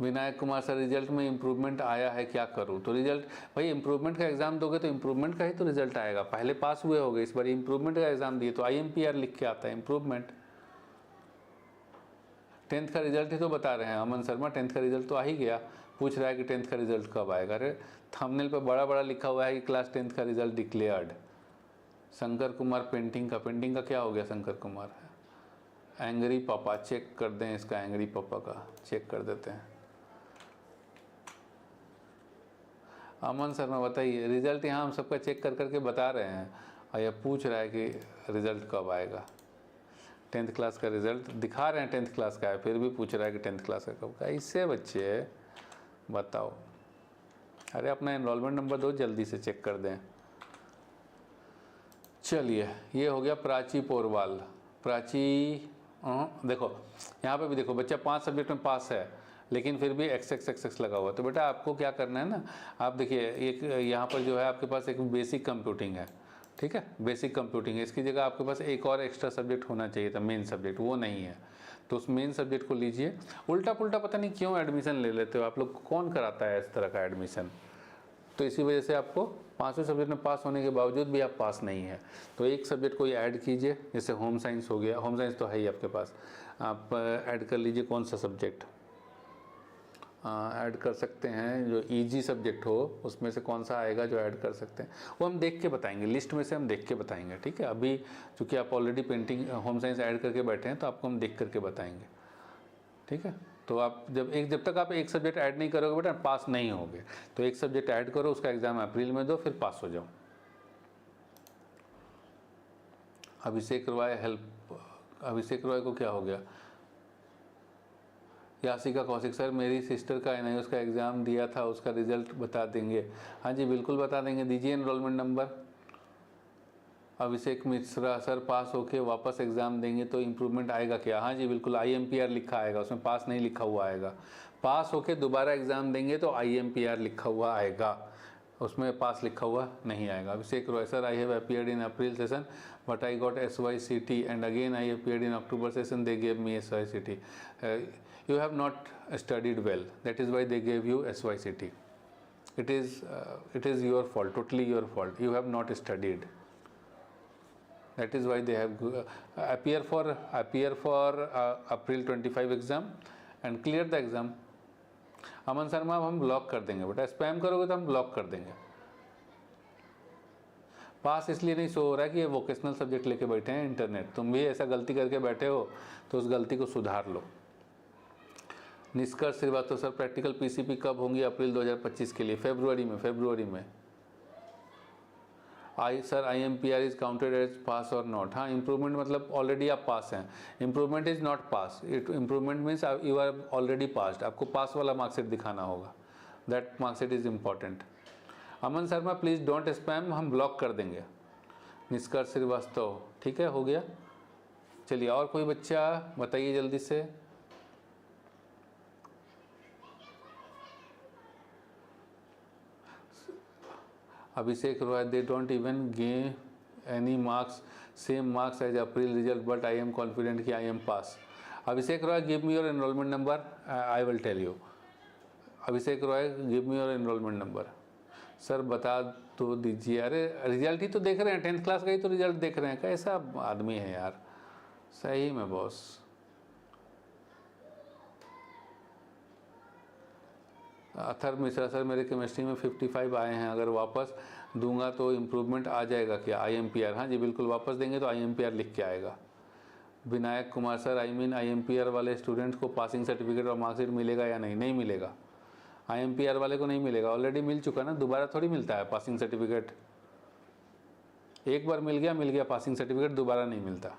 विनायक कुमार सर, रिजल्ट में इम्प्रूवमेंट आया है, क्या करूँ? तो रिजल्ट, भाई इम्प्रूवमेंट का एग्जाम दोगे तो इम्प्रूवमेंट का ही तो रिजल्ट आएगा। पहले पास हुए होगे, इस बार इम्प्रूवमेंट का एग्जाम दिए तो IMPR लिख के आता है इम्प्रूवमेंट। 10th का रिजल्ट ही तो बता रहे हैं अमन शर्मा, 10th का रिजल्ट तो आ ही गया। पूछ रहा है कि 10th का रिजल्ट कब आएगा। अरे थंबनेल पर बड़ा बड़ा लिखा हुआ है कि क्लास 10th का result declared. Shankar Kumar, painting का क्या हो गया शंकर कुमार? एंग्री पापा, चेक कर दें इसका, एंग्री पापा का चेक कर देते हैं। अमन शर्मा बताइए, रिजल्ट यहाँ हम सबका चेक कर करके बता रहे हैं और यह पूछ रहा है कि रिजल्ट कब आएगा। 10th क्लास का रिजल्ट दिखा रहे हैं, 10th क्लास का है, फिर भी पूछ रहा है कि 10th क्लास का कब का। इससे बच्चे बताओ, अरे अपना एनरोलमेंट नंबर दो, जल्दी से चेक कर दें। चलिए ये हो गया प्राची पोरवाल। प्राची देखो यहाँ पे भी देखो, बच्चा 5 सब्जेक्ट में पास है लेकिन फिर भी XXXX लगा हुआ है। तो बेटा आपको क्या करना है ना, आप देखिए एक यहाँ पर जो है आपके पास एक बेसिक कंप्यूटिंग है, ठीक है, बेसिक कंप्यूटिंग है। इसकी जगह आपके पास एक और एक्स्ट्रा सब्जेक्ट होना चाहिए था, मेन सब्जेक्ट, वो नहीं है। तो उस मेन सब्जेक्ट को लीजिए। उल्टा पुल्टा पता नहीं क्यों एडमिशन ले लेते हो आप लोग, कौन कराता है इस तरह का एडमिशन? तो इसी वजह से आपको 5वें सब्जेक्ट में पास होने के बावजूद भी आप पास नहीं है। तो एक सब्जेक्ट को ऐड कीजिए, जैसे होम साइंस हो गया, होम साइंस तो है ही आपके पास, आप ऐड कर लीजिए। कौन सा सब्जेक्ट ऐड कर सकते हैं जो इजी सब्जेक्ट हो, उसमें से कौन सा आएगा जो ऐड कर सकते हैं, वो हम देख के बताएंगे, लिस्ट में से हम देख के बताएंगे। ठीक है, अभी चूँकि आप already painting home science add करके बैठे हैं तो आपको हम देख करके बताएंगे। ठीक है, तो आप जब तक आप एक सब्जेक्ट ऐड नहीं करोगे बेटा पास नहीं होगे। तो एक सब्जेक्ट ऐड करो, उसका एग्ज़ाम अप्रैल में दो, फिर पास हो जाओ। अभिषेक रॉय हेल्प, अभिषेक रॉय को क्या हो गया? यासिका कौशिक, सर मेरी सिस्टर का NIOS का एग्ज़ाम दिया था, उसका रिजल्ट बता देंगे? हाँ जी बिल्कुल बता देंगे, दीजिए enrolment number. Abhishek Mishra, sir पास होके वापस एग्ज़ाम देंगे तो इम्प्रूवमेंट आएगा क्या? हाँ जी बिल्कुल, IMPR लिखा आएगा, उसमें पास नहीं लिखा हुआ आएगा। पास होके दोबारा एग्ज़ाम देंगे तो IMPR लिखा हुआ आएगा, उसमें पास लिखा हुआ नहीं आएगा। Abhishek Roy, sir I have appeared in April session but I got SYCT and again I appeared in October session, they gave me SYCT। you have not studied well, that is why they gave you SYCT. It is your fault, totally your fault, you have not studied, that is why they have appear for April 25 exam and clear the exam. अमन शर्मा हम ब्लॉक कर देंगे बेटा, स्पैम करोगे तो हम ब्लॉक कर देंगे। पास इसलिए नहीं शो हो रहा है कि ये वोकेशनल सब्जेक्ट लेके बैठे हैं इंटरनेट, तुम भी ऐसा गलती करके बैठे हो तो उस गलती को सुधार लो। निष्कर्ष श्रीवास्तव, सर प्रैक्टिकल PCP कब होंगी अप्रैल 2025 के लिए? फरवरी में। Sir IMPR is counted as pass or not? हाँ, इम्प्रूवमेंट मतलब ऑलरेडी आप पास हैं, improvement is not pass, improvement means you are already passed, आपको पास वाला मार्कशीट दिखाना होगा, that marksheet is important. Aman Sharma please don't spam, हम ब्लॉक कर देंगे। निष्कर्ष श्रीवास्तव, ठीक है, हो गया। चलिए और कोई बच्चा बताइए जल्दी से। Abhishek Roy, they don't even give any marks, same marks as April result, but I am confident कि I am pass. Abhishek Roy, give me your enrollment number, I will tell you. Abhishek Roy, give me your enrollment number. Sir बता तो दीजिए। अरे रिजल्ट ही तो देख रहे हैं, 10th क्लास का ही तो रिजल्ट देख रहे हैं, कैसा आदमी है यार, सही में बॉस। अथर मिश्रा सर मेरे केमिस्ट्री में 55 आए हैं, अगर वापस दूंगा तो इम्प्रूवमेंट आ जाएगा क्या? IMPR, हाँ जी बिल्कुल, वापस देंगे तो IMPR लिख के आएगा। विनायक कुमार सर, IMPR वाले स्टूडेंट्स को पासिंग सर्टिफिकेट और मार्कशीट मिलेगा या नहीं? नहीं मिलेगा, IMPR वाले को नहीं मिलेगा, ऑलरेडी मिल चुका ना, दोबारा थोड़ी मिलता है पासिंग सर्टिफिकेट। एक बार मिल गया पासिंग सर्टिफिकेट, दोबारा नहीं मिलता।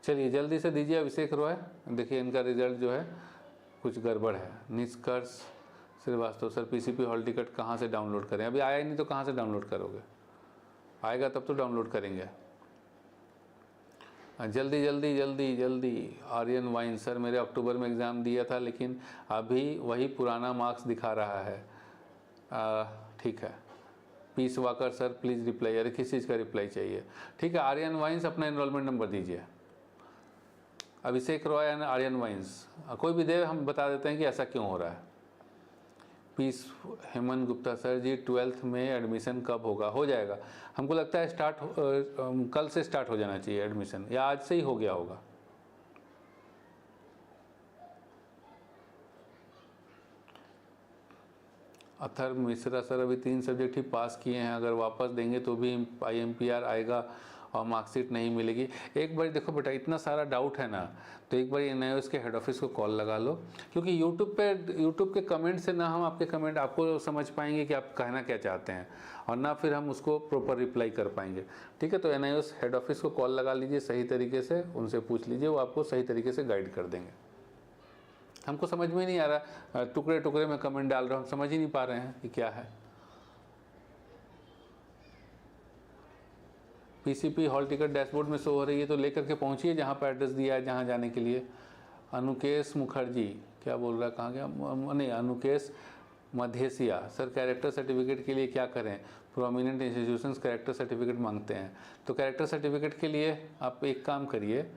चलिए जल्दी से दीजिए अभिषेक रॉय, देखिए इनका रिजल्ट जो है कुछ गड़बड़ है। Nishkarsh Shrivastava sir, PCP hall ticket कहाँ से डाउनलोड करें? अभी आया ही नहीं तो कहाँ से डाउनलोड करोगे? आएगा तब तो डाउनलोड करेंगे। जल्दी जल्दी जल्दी जल्दी। आर्यन वाइन सर, मेरे अक्टूबर में एग्ज़ाम दिया था लेकिन अभी वही पुराना मार्क्स दिखा रहा है। ठीक है। Peace Walker sir please reply, अरे किस चीज़ का रिप्लाई चाहिए? ठीक है, आर्यन वाइन्स अपना एनरोलमेंट नंबर दीजिए। अभिषेक रॉय एंड आर्यन वाइन्स, कोई भी दे, हम बता देते हैं कि ऐसा क्यों हो रहा है। पीस हेमंत गुप्ता सर जी 12th में एडमिशन कब होगा? हो जाएगा, हमको लगता है कल से स्टार्ट हो जाना चाहिए एडमिशन, या आज से ही हो गया होगा। अथर मिश्रा सर, अभी 3 सब्जेक्ट ही पास किए हैं, अगर वापस देंगे तो भी IMPR आएगा और मार्कशीट नहीं मिलेगी। एक बार देखो बेटा, इतना सारा डाउट है ना, तो एक बार NIOS के हेड ऑफिस को कॉल लगा लो, क्योंकि यूट्यूब के कमेंट से ना हम आपके कमेंट आपको समझ पाएंगे कि आप कहना क्या चाहते हैं, और ना फिर हम उसको प्रॉपर रिप्लाई कर पाएंगे। ठीक है, तो NIOS हेड ऑफिस को कॉल लगा लीजिए सही तरीके से, उनसे पूछ लीजिए, वो आपको सही तरीके से गाइड कर देंगे। हमको समझ में नहीं आ रहा, टुकड़े टुकड़े में कमेंट डाल रहा हूँ, हम समझ ही नहीं पा रहे हैं कि क्या है। PCP हॉल टिकट डैशबोर्ड में शो हो रही है, तो लेकर के पहुँचिए जहाँ पर एड्रेस दिया है, जहाँ जाने के लिए। अनुकेश मुखर्जी क्या बोल रहा है, कहाँ गया? नहीं, अनुकेश मधेसिया सर, कैरेक्टर सर्टिफिकेट के लिए क्या करें? प्रोमिनेंट इंस्टीट्यूशंस कैरेक्टर सर्टिफिकेट मांगते हैं। तो कैरेक्टर सर्टिफिकेट के लिए आप एक काम करिए,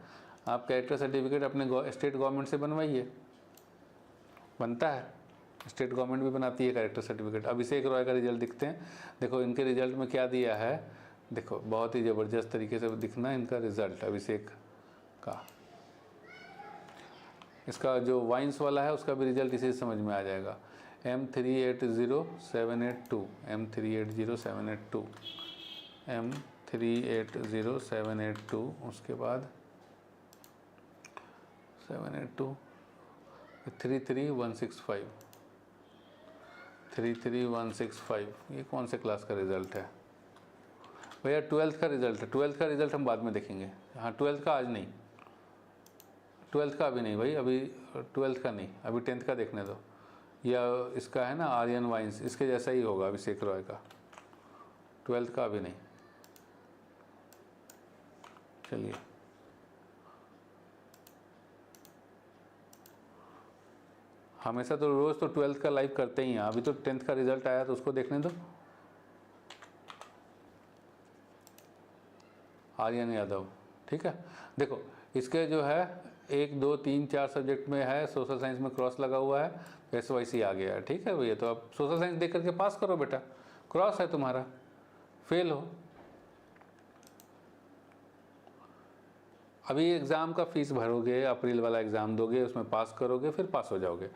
आप कैरेक्टर सर्टिफिकेट अपने स्टेट गवर्नमेंट से बनवाइए, बनता है, स्टेट गवर्नमेंट भी बनाती है कैरेक्टर सर्टिफिकेट। अभिषेक रॉय का रिजल्ट दिखते हैं, देखो इनके रिजल्ट में क्या दिया है, देखो बहुत ही ज़बरदस्त तरीके से दिखना इनका रिजल्ट अभिषेक का। इसका जो वाइन्स वाला है उसका भी रिजल्ट इसी से समझ में आ जाएगा। M380782 M380782 M380782, उसके बाद 782 33165 33165, ये कौन से क्लास का रिज़ल्ट है भैया? 12th का रिज़ल्ट है। 12th का रिज़ल्ट हम बाद में देखेंगे। हाँ 12th का आज नहीं, 12th का अभी नहीं भाई, अभी 12th का नहीं, अभी 10th का देखने दो। या इसका है ना आर्यन वाइन्स, इसके जैसा ही होगा अभिषेक रॉय का, 12th का अभी नहीं। चलिए हमेशा तो रोज़ तो 12th का लाइव करते ही हैं, अभी तो 10th का रिज़ल्ट आया तो उसको देखने दो। आर्यन यादव, ठीक है। देखो इसके जो है 1 2 3 4 सब्जेक्ट में है, सोशल साइंस में क्रॉस लगा हुआ है, SYC आ गया है। ठीक है भैया, तो आप सोशल साइंस देख करके पास करो बेटा, क्रॉस है तुम्हारा, फेल हो। अभी एग्ज़ाम का फीस भरोगे, अप्रैल वाला एग्ज़ाम दोगे, उसमें पास करोगे, फिर पास हो जाओगे।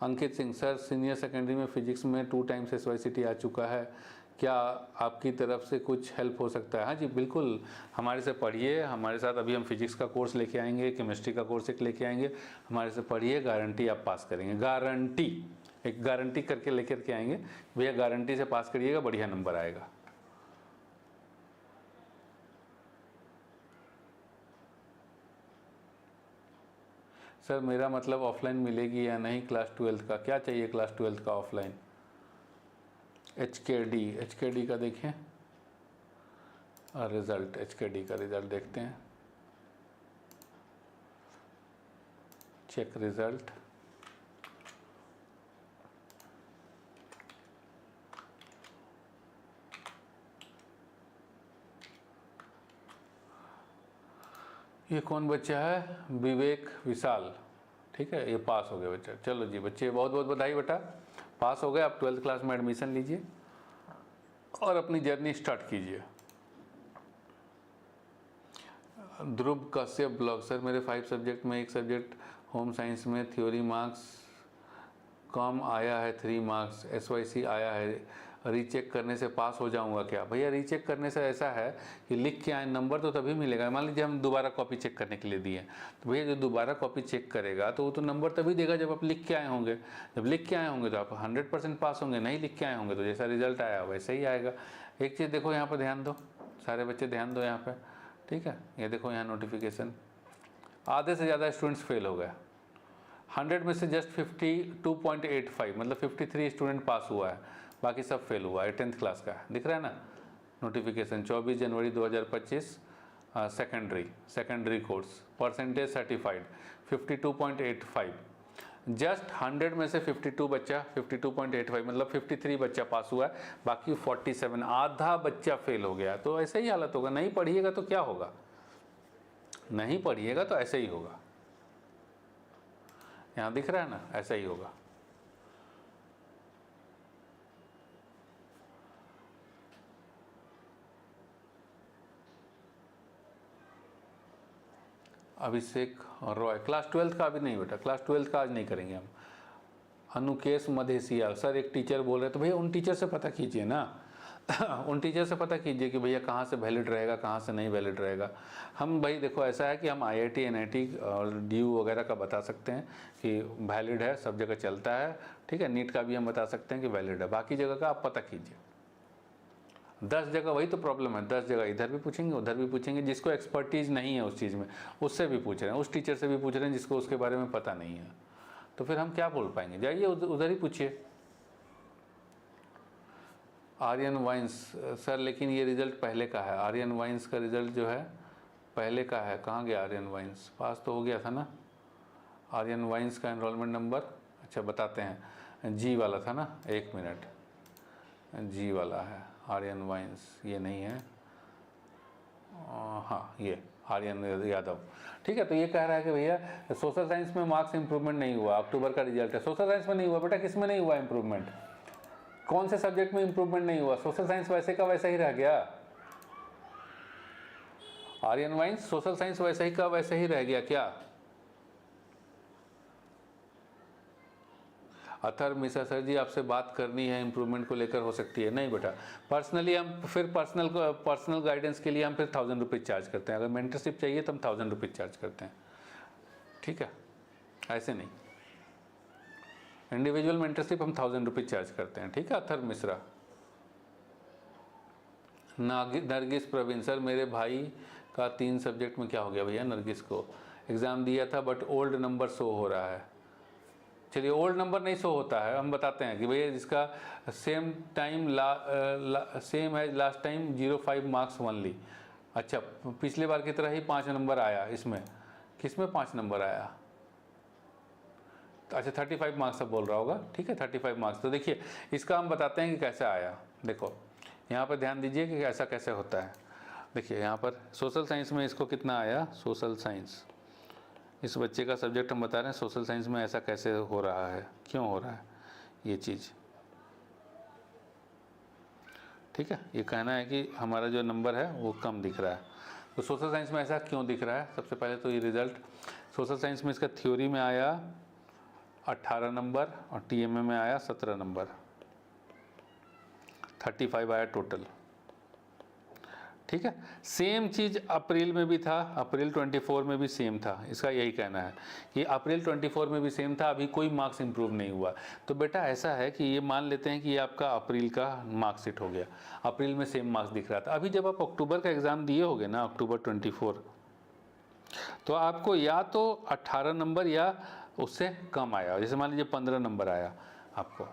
Ankit Singh sir, senior secondary में फिजिक्स में 2 टाइम्स SYCT आ चुका है, क्या आपकी तरफ से कुछ हेल्प हो सकता है? हाँ जी बिल्कुल, हमारे से पढ़िए, हमारे साथ अभी हम फिजिक्स का कोर्स लेके आएंगे, केमिस्ट्री का कोर्स एक लेके आएंगे, हमारे से पढ़िए, गारंटी आप पास करेंगे, गारंटी, एक गारंटी करके लेकर के आएंगे भैया, गारंटी से पास करिएगा, बढ़िया नंबर आएगा। सर मेरा मतलब ऑफलाइन मिलेगी या नहीं क्लास 12th का? क्या चाहिए क्लास 12th का ऑफलाइन? HKD का देखें रिज़ल्ट, HKD का रिज़ल्ट देखते हैं, चेक रिज़ल्ट। ये कौन बच्चा है? विवेक विशाल, ठीक है, ये पास हो गया बच्चा। चलो जी बच्चे, बहुत बहुत बधाई बेटा, पास हो गए। आप 12th क्लास में एडमिशन लीजिए और अपनी जर्नी स्टार्ट कीजिए। ध्रुव कश्यप ब्लॉग सर, मेरे 5 सब्जेक्ट में एक सब्जेक्ट होम साइंस में थ्योरी मार्क्स कम आया है 3 मार्क्स, SYC आया है, रीचेक करने से पास हो जाऊंगा क्या? भैया रीचेक करने से ऐसा है कि लिख के आए नंबर तो तभी मिलेगा। मान लीजिए हम दोबारा कॉपी चेक करने के लिए दिए, तो भैया जो दोबारा कॉपी चेक करेगा तो वो तो नंबर तभी देगा जब आप लिख के आए होंगे। जब लिख के आए होंगे तो आप 100% पास होंगे, नहीं लिख के आए होंगे तो जैसा रिजल्ट आया वैसे ही आएगा। एक चीज़ देखो यहाँ पर ध्यान दो, सारे बच्चे ध्यान दो यहाँ पर, ठीक है। ये देखो यहाँ नोटिफिकेशन, आधे से ज़्यादा स्टूडेंट्स फेल हो गए। 100 में से जस्ट 52.85 मतलब 53 स्टूडेंट पास हुआ है, बाकी सब फेल हुआ है। 10th क्लास का दिख रहा है ना नोटिफिकेशन, 24 जनवरी 2025, secondary course, percentage certified 52.85। Just 100 में से 52 बच्चा 52.85 मतलब 53 बच्चा पास हुआ है, बाकी 47 आधा बच्चा फेल हो गया। तो ऐसे ही हालत होगा, नहीं पढ़िएगा तो क्या होगा, नहीं पढ़िएगा तो ऐसे ही होगा। यहाँ दिख रहा है ना, ऐसा ही होगा। अभिषेक और रॉय, क्लास 12th का अभी नहीं बेटा, क्लास 12th का आज नहीं करेंगे हम। अनुकेश मधेसिया, सर एक टीचर बोल रहे तो भैया उन टीचर से पता कीजिए ना उन टीचर से पता कीजिए कि भैया कहाँ से वैलिड रहेगा, कहाँ से नहीं वैलिड रहेगा। हम भाई देखो ऐसा है कि हम IIT NIT और DU वगैरह का बता सकते हैं कि वैलिड है, सब जगह चलता है, ठीक है। नीट का भी हम बता सकते हैं कि वैलिड है, बाकी जगह का आप पता कीजिए। 10 जगह, वही तो प्रॉब्लम है, 10 जगह इधर भी पूछेंगे उधर भी पूछेंगे, जिसको एक्सपर्टीज़ नहीं है उस चीज़ में उससे भी पूछ रहे हैं, उस टीचर से भी पूछ रहे हैं जिसको उसके बारे में पता नहीं है, तो फिर हम क्या बोल पाएंगे। जाइए उधर ही पूछिए। आर्यन वाइन्स, सर लेकिन ये रिज़ल्ट पहले का है, आर्यन वाइन्स का रिज़ल्ट जो है पहले का है। कहाँ गया आर्यन वाइन्स, पास तो हो गया था ना। आर्यन वाइन्स का एनरोलमेंट नंबर, अच्छा बताते हैं, G वाला था ना, 1 मिनट, G वाला है आर्यन वाइन्स, ये नहीं है, हाँ ये आर्यन यादव, ठीक है। तो ये कह रहा है कि भैया सोशल साइंस में मार्क्स इंप्रूवमेंट नहीं हुआ, अक्टूबर का रिजल्ट है। सोशल साइंस में नहीं हुआ बेटा, किस में नहीं हुआ इंप्रूवमेंट, कौन से सब्जेक्ट में इंप्रूवमेंट नहीं हुआ? सोशल साइंस वैसे का वैसा ही रह गया। आर्यन वाइन्स सोशल साइंस वैसे ही का वैसे ही रह गया क्या? अथर मिश्रा, सर जी आपसे बात करनी है, इंप्रूवमेंट को लेकर हो सकती है। नहीं बेटा, पर्सनली हम फिर पर्सनल गाइडेंस के लिए हम फिर 1000 रुपीज़ चार्ज करते हैं। अगर मेंटरशिप चाहिए तो हम 1000 रुपीज़ चार्ज करते हैं, ठीक है, ऐसे नहीं। इंडिविजुअल मेंटरशिप हम 1000 रुपीज़ चार्ज करते हैं, ठीक है। अथर मिश्रा। नरगिस प्रवीण, सर मेरे भाई का 3 सब्जेक्ट में क्या हो गया भैया? नरगिस को एग्ज़ाम दिया था बट ओल्ड नंबर शो हो रहा है। चलिए ओल्ड नंबर नहीं शो होता है, हम बताते हैं कि भैया जिसका सेम टाइम सेम है लास्ट टाइम 05 मार्क्स ओनली। अच्छा, पिछले बार की तरह ही 5 नंबर आया इसमें, किस में 5 नंबर आया? अच्छा 35 मार्क्स अब बोल रहा होगा, ठीक है 35 मार्क्स। तो देखिए इसका हम बताते हैं कि कैसे आया। देखो यहाँ पर ध्यान दीजिए कि ऐसा कैसे होता है। देखिए यहाँ पर सोशल साइंस में इसको कितना आया, सोशल साइंस, इस बच्चे का सब्जेक्ट हम बता रहे हैं, सोशल साइंस में ऐसा कैसे हो रहा है, क्यों हो रहा है ये चीज़, ठीक है। ये कहना है कि हमारा जो नंबर है वो कम दिख रहा है, तो सोशल साइंस में ऐसा क्यों दिख रहा है? सबसे पहले तो ये रिज़ल्ट सोशल साइंस में इसका थ्योरी में आया 18 नंबर और TMA में आया 17 नंबर, 35 आया टोटल, ठीक है। सेम चीज़ अप्रैल में भी था, अप्रैल 24 में भी सेम था। इसका यही कहना है कि अप्रैल 24 में भी सेम था, अभी कोई मार्क्स इंप्रूव नहीं हुआ। तो बेटा ऐसा है कि ये मान लेते हैं कि ये आपका अप्रैल का मार्कशीट हो गया, अप्रैल में सेम मार्क्स दिख रहा था। अभी जब आप अक्टूबर का एग्ज़ाम दिए होगे ना, अक्टूबर 24, तो आपको या तो 18 नंबर या उससे कम आया, जैसे मान लीजिए 15 नंबर आया आपको,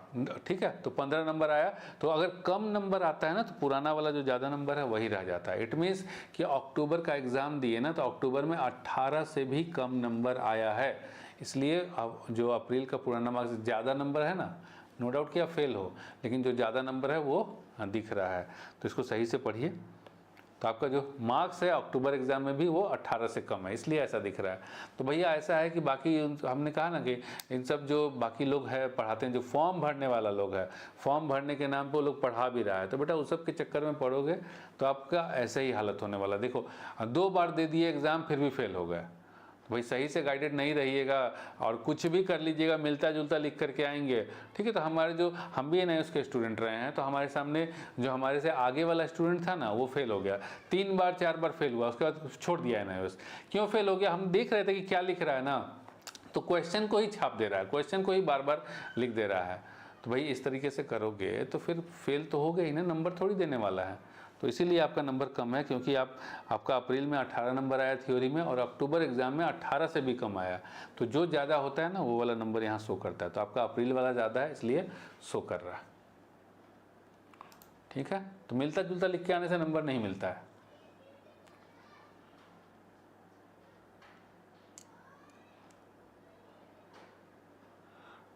ठीक है। तो 15 नंबर आया, तो अगर कम नंबर आता है ना तो पुराना वाला जो ज़्यादा नंबर है वही रह जाता है। इट मीन्स कि अक्टूबर का एग्ज़ाम दिए ना तो अक्टूबर में 18 से भी कम नंबर आया है, इसलिए अब जो अप्रैल का पुराना मार्क्स ज़्यादा नंबर है ना, नो डाउट कि आप फेल हो, लेकिन जो ज़्यादा नंबर है वो दिख रहा है। तो इसको सही से पढ़िए, तो आपका जो मार्क्स है अक्टूबर एग्ज़ाम में भी वो 18 से कम है, इसलिए ऐसा दिख रहा है। तो भैया ऐसा है कि बाकी हमने कहा ना कि इन सब जो बाकी लोग हैं पढ़ाते हैं, जो फॉर्म भरने वाला लोग है, फॉर्म भरने के नाम पे वो लोग पढ़ा भी रहा है, तो बेटा उस सब के चक्कर में पढ़ोगे तो आपका ऐसे ही हालत होने वाला। देखो 2 बार दे दिए एग्ज़ाम फिर भी फेल हो गए, तो भाई सही से गाइडेड नहीं रहिएगा और कुछ भी कर लीजिएगा, मिलता जुलता लिख करके आएंगे, ठीक है। तो हमारे जो हम भी एनआईओएस के स्टूडेंट रहे हैं, तो हमारे सामने जो हमारे से आगे वाला स्टूडेंट था ना, वो फेल हो गया, 3 बार 4 बार फेल हुआ, उसके बाद छोड़ दिया एनआईओएस। क्यों फेल हो गया? हम देख रहे थे कि क्या लिख रहा है ना, तो क्वेश्चन को ही छाप दे रहा है, क्वेश्चन को ही बार बार लिख दे रहा है। तो भाई इस तरीके से करोगे तो फिर फेल तो हो गए ही ना, नंबर थोड़ी देने वाला है। तो इसीलिए आपका नंबर कम है, क्योंकि आपका अप्रैल में 18 नंबर आया थ्योरी में, और अक्टूबर एग्जाम में 18 से भी कम आया। तो जो ज़्यादा होता है ना, वो वाला नंबर यहाँ शो करता है। तो आपका अप्रैल वाला ज़्यादा है, इसलिए शो कर रहा है, ठीक है। तो मिलता जुलता लिख के आने से नंबर नहीं मिलता है।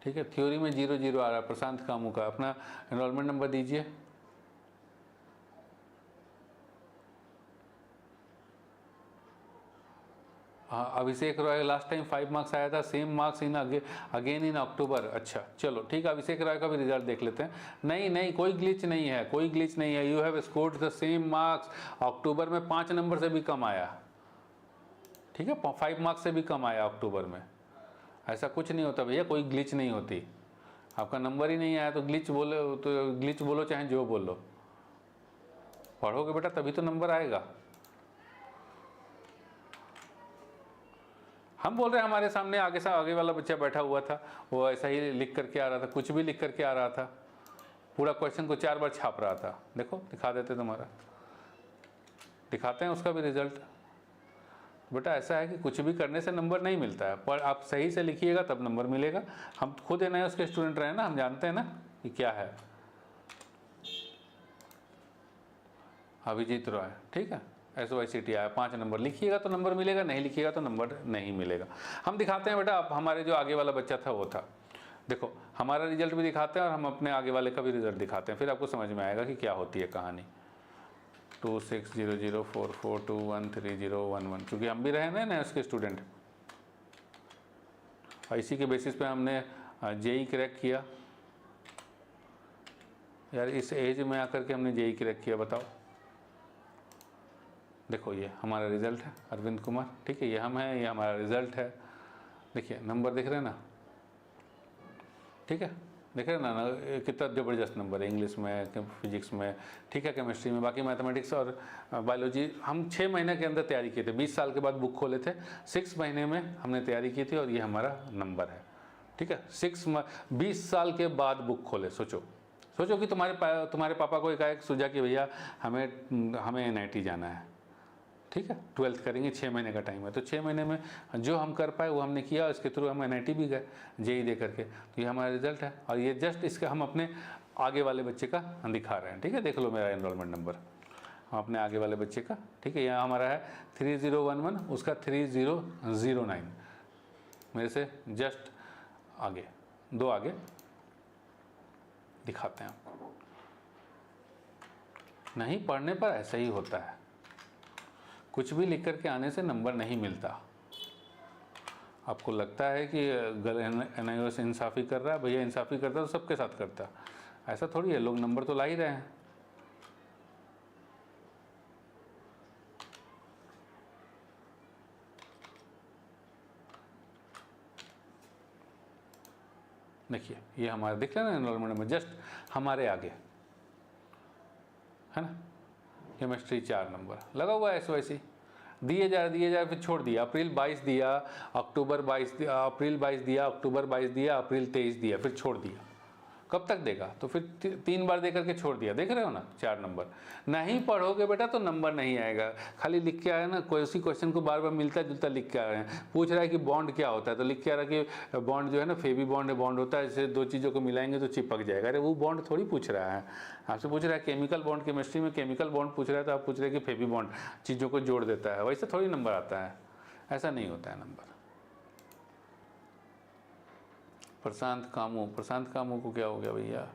ठीक है, थ्योरी में 0 आ रहा है। प्रशांत कामू का अपना एनरोलमेंट नंबर दीजिए। हाँ, Abhishek Roy last time 5 marks आया था, same marks in again in October. अच्छा चलो ठीक है, अभिषेक रॉय का भी रिजल्ट देख लेते हैं। नहीं, कोई ग्लिच नहीं है, कोई ग्लिच नहीं है। You have scored the same marks. October में 5 नंबर से भी कम आया, ठीक है, 5 मार्क्स से भी कम आया अक्टूबर में। ऐसा कुछ नहीं होता भैया, कोई ग्लिच नहीं होती। आपका नंबर ही नहीं आया तो ग्लिच बोलो चाहे जो बोलो, पढ़ोगे बेटा तभी तो नंबर आएगा। हम बोल रहे हैं हमारे सामने आगे वाला बच्चा बैठा हुआ था, वो ऐसा ही लिख करके आ रहा था, कुछ भी लिख करके आ रहा था, पूरा क्वेश्चन को 4 बार छाप रहा था। देखो दिखा देते तुम्हारा, दिखाते हैं उसका भी रिजल्ट। बेटा ऐसा है कि कुछ भी करने से नंबर नहीं मिलता है, पर आप सही से लिखिएगा तब नंबर मिलेगा। हम खुद एनआईओएस के स्टूडेंट रहे ना, हम जानते हैं ना कि क्या है। अभिजीत रॉय, ठीक है, SYCT आया, 5 नंबर लिखिएगा तो नंबर मिलेगा, नहीं लिखिएगा तो नंबर नहीं मिलेगा। हम दिखाते हैं बेटा, आप हमारे जो आगे वाला बच्चा था वो था, देखो हमारा रिजल्ट भी दिखाते हैं और हम अपने आगे वाले का भी रिजल्ट दिखाते हैं, फिर आपको समझ में आएगा कि क्या होती है कहानी। 260044213011, क्योंकि हम भी रहे ना उसके स्टूडेंट, और इसी के बेसिस पे हमने जेई क्रैक किया। यार इस एज में आकर के हमने जेई क्रैक किया, बताओ। देखो ये हमारा रिज़ल्ट है, अरविंद कुमार, ठीक है, ये हम हैं, ये हमारा रिज़ल्ट है। देखिए नंबर दिख रहे हैं ना, ठीक है, देख रहे हैं ना कितना ज़बरदस्त नंबर है इंग्लिश में, फिजिक्स में, ठीक है, केमिस्ट्री में। बाकी मैथमेटिक्स और बायोलॉजी हम 6 महीने के अंदर तैयारी किए थे, 20 साल के बाद बुक खोले थे, 6 महीने में हमने तैयारी की थी, और ये हमारा नंबर है, ठीक है। 20 साल के बाद बुक खोले। सोचो कि तुम्हारे पापा को एकाएक सूझा कि भैया हमें NIT जाना है, ठीक है, 12th करेंगे, 6 महीने का टाइम है, तो 6 महीने में जो हम कर पाए वो हमने किया, इसके थ्रू हम NIT भी गए जेई दे करके। तो ये हमारा रिजल्ट है, और ये जस्ट इसका हम अपने आगे वाले बच्चे का दिखा रहे हैं, ठीक है। देख लो मेरा एनरोलमेंट नंबर, हम अपने आगे वाले बच्चे का, ठीक है, यहाँ हमारा है 3011, उसका 3009, मेरे से जस्ट आगे, 2 आगे दिखाते हैं आपको। नहीं पढ़ने पर ऐसा ही होता है, कुछ भी लिख करके आने से नंबर नहीं मिलता। आपको लगता है कि NIOS इंसाफ़ी कर रहा है, भैया इंसाफ़ी करता है तो सबके साथ करता है, ऐसा थोड़ी है, लोग नंबर तो ला ही रहे हैं। देखिए ये हमारा दिख रहा है ना एनरोलमेंट में, जस्ट हमारे आगे है ना, केमिस्ट्री 4 नंबर लगा हुआ है। SYC दिए जा फिर छोड़ दिया, अप्रैल 22 दिया, अक्टूबर 22 दिया, अप्रैल 22 दिया, अक्टूबर 22 दिया, अप्रैल 23 दिया, फिर छोड़ दिया। कब तक देगा? तो फिर 3 बार दे करके छोड़ दिया, देख रहे हो ना, 4 नंबर। नहीं पढ़ोगे बेटा तो नंबर नहीं आएगा। खाली लिख के आया ना, कोई उसी क्वेश्चन को बार बार मिलता जुलता लिख के आ रहे हैं। पूछ रहा है कि बॉन्ड क्या होता है, तो लिख के आ रहा है कि बॉन्ड जो है ना फेवी बॉन्ड होता है, जैसे 2 चीज़ों को मिलाएंगे तो चिपक जाएगा। अरे वो बॉन्ड थोड़ी पूछ रहा है, आपसे पूछ रहा है केमिकल बॉन्ड, केमिस्ट्री में केमिकल बॉन्ड पूछ रहा है, तो आप पूछ रहे हैं कि फेवी बॉन्ड चीज़ों को जोड़ देता है, वैसे थोड़ी नंबर आता है, ऐसा नहीं होता है नंबर। प्रशांत कामू को क्या हो गया भैया?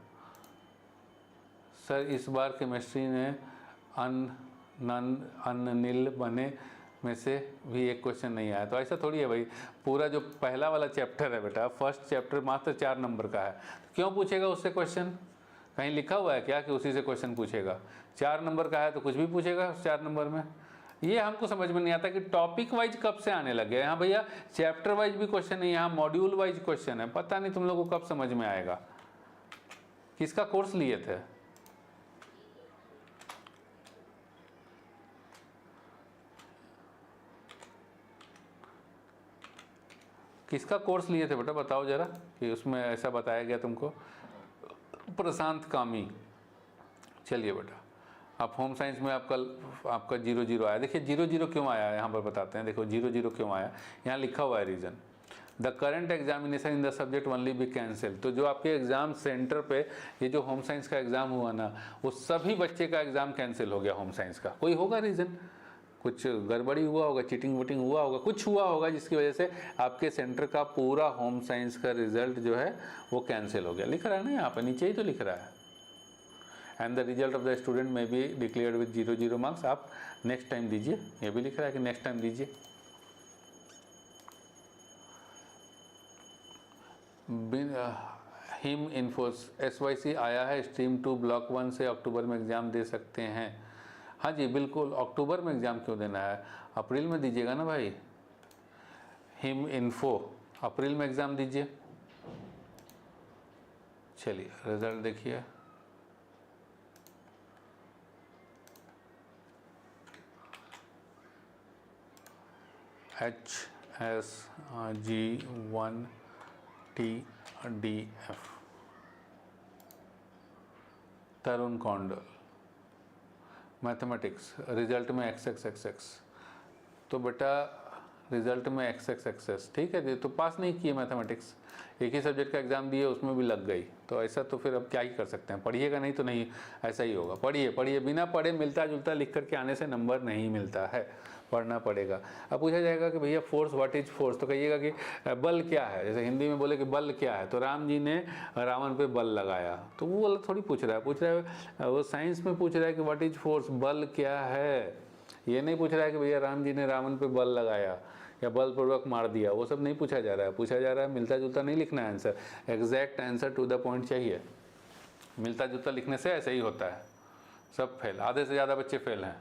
सर इस बार केमिस्ट्री ने नील बने में से भी एक क्वेश्चन नहीं आया। तो ऐसा थोड़ी है भाई, पूरा जो पहला वाला चैप्टर है बेटा, फर्स्ट चैप्टर मात्र 4 नंबर का है, क्यों पूछेगा उससे क्वेश्चन? कहीं लिखा हुआ है क्या कि उसी से क्वेश्चन पूछेगा? 4 नंबर का है तो कुछ भी पूछेगा 4 नंबर में। ये हमको समझ में नहीं आता कि टॉपिक वाइज कब से आने लगे। यहाँ भैया चैप्टर वाइज भी क्वेश्चन है, यहाँ मॉड्यूल वाइज क्वेश्चन है, पता नहीं तुम लोगों को कब समझ में आएगा। किसका कोर्स लिए थे? किसका कोर्स लिए थे बेटा, बताओ जरा, कि उसमें ऐसा बताया गया तुमको? प्रशांत कामी। चलिए बेटा, आप होम साइंस में आपका 0 आया। देखिए 0 क्यों आया, यहाँ पर बताते हैं। देखो 0 क्यों आया, यहाँ लिखा हुआ है reason, the current examination in the subject only be cancel. तो जो आपके एग्ज़ाम सेंटर पे ये जो होम साइंस का एग्ज़ाम हुआ ना, वो सभी बच्चे का एग्ज़ाम कैंसिल हो गया होम साइंस का। कोई होगा रीज़न, कुछ गड़बड़ी हुआ होगा, चीटिंग वोटिंग हुआ होगा, कुछ हुआ होगा जिसकी वजह से आपके सेंटर का पूरा होम साइंस का रिजल्ट जो है वो कैंसिल हो गया। लिख रहा है ना यहाँ पर, नीचे ही तो लिख रहा है, and the result of the student में बी डिक्लेयर्ड विद 0 मार्क्स। आप नेक्स्ट टाइम दीजिए, ये भी लिख रहा है कि नेक्स्ट टाइम दीजिए। हिम इन्फोस SYC आया है, स्ट्रीम 2 ब्लॉक 1 से अक्टूबर में एग्ज़ाम दे सकते हैं। हाँ जी बिल्कुल, अक्टूबर में एग्ज़ाम क्यों देना है, अप्रैल में दीजिएगा ना भाई। हिम इन्फो अप्रैल में एग्ज़ाम दीजिए। चलिए रिजल्ट देखिए, HSG1TDF तरुण कौंडल, मैथमेटिक्स रिजल्ट में XXXX। तो बेटा रिजल्ट में XXXX, ठीक है। तो पास नहीं किए मैथमेटिक्स, एक ही सब्जेक्ट का एग्ज़ाम दिए उसमें भी लग गई, तो ऐसा तो फिर अब क्या ही कर सकते हैं। पढ़िएगा नहीं तो नहीं, ऐसा ही होगा। पढ़िए, बिना पढ़े मिलता जुलता लिख करके आने से नंबर नहीं मिलता है, पढ़ना पड़ेगा। अब पूछा जाएगा कि भैया फोर्स, व्हाट इज फोर्स, तो कहिएगा कि बल क्या है। जैसे हिंदी में बोले कि बल क्या है, तो राम जी ने रावण पे बल लगाया, तो वो वाला थोड़ी पूछ रहा है, वो साइंस में पूछ रहा है कि व्हाट इज फोर्स, बल क्या है। ये नहीं पूछ रहा है कि भैया राम जी ने रावण पे बल लगाया या बलपूर्वक मार दिया, वो सब नहीं पूछा जा रहा है। पूछा जा रहा है मिलता जुलता नहीं लिखना है answer, exact answer to the point चाहिए। मिलता जुलता लिखने से ऐसे ही होता है, सब फेल, आधे से ज़्यादा बच्चे फेल हैं।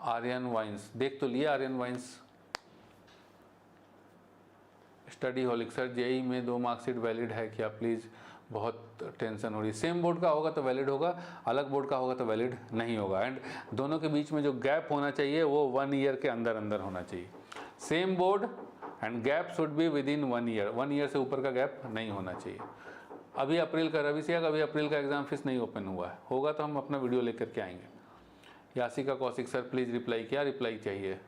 आर्यन वाइंस, देख तो लिया Aryan Vines. Studyholic, sir JEE में 2 मार्कशीट वैलिड है क्या प्लीज़, बहुत टेंशन हो रही। सेम बोर्ड का होगा तो वैलिड होगा, अलग बोर्ड का होगा तो वैलिड नहीं होगा। एंड दोनों के बीच में जो गैप होना चाहिए वो 1 ईयर के अंदर अंदर होना चाहिए। Same board and gap should be with in 1 year, 1 year से ऊपर का गैप नहीं होना चाहिए। अभी अप्रैल का, रवि सिंह अभी अप्रैल का एग्जाम फीस नहीं ओपन हुआ है, होगा तो हम अपना वीडियो लेकर के आएंगे। Yashica Kaushik, sir please reply, क्या रिप्लाई चाहिए।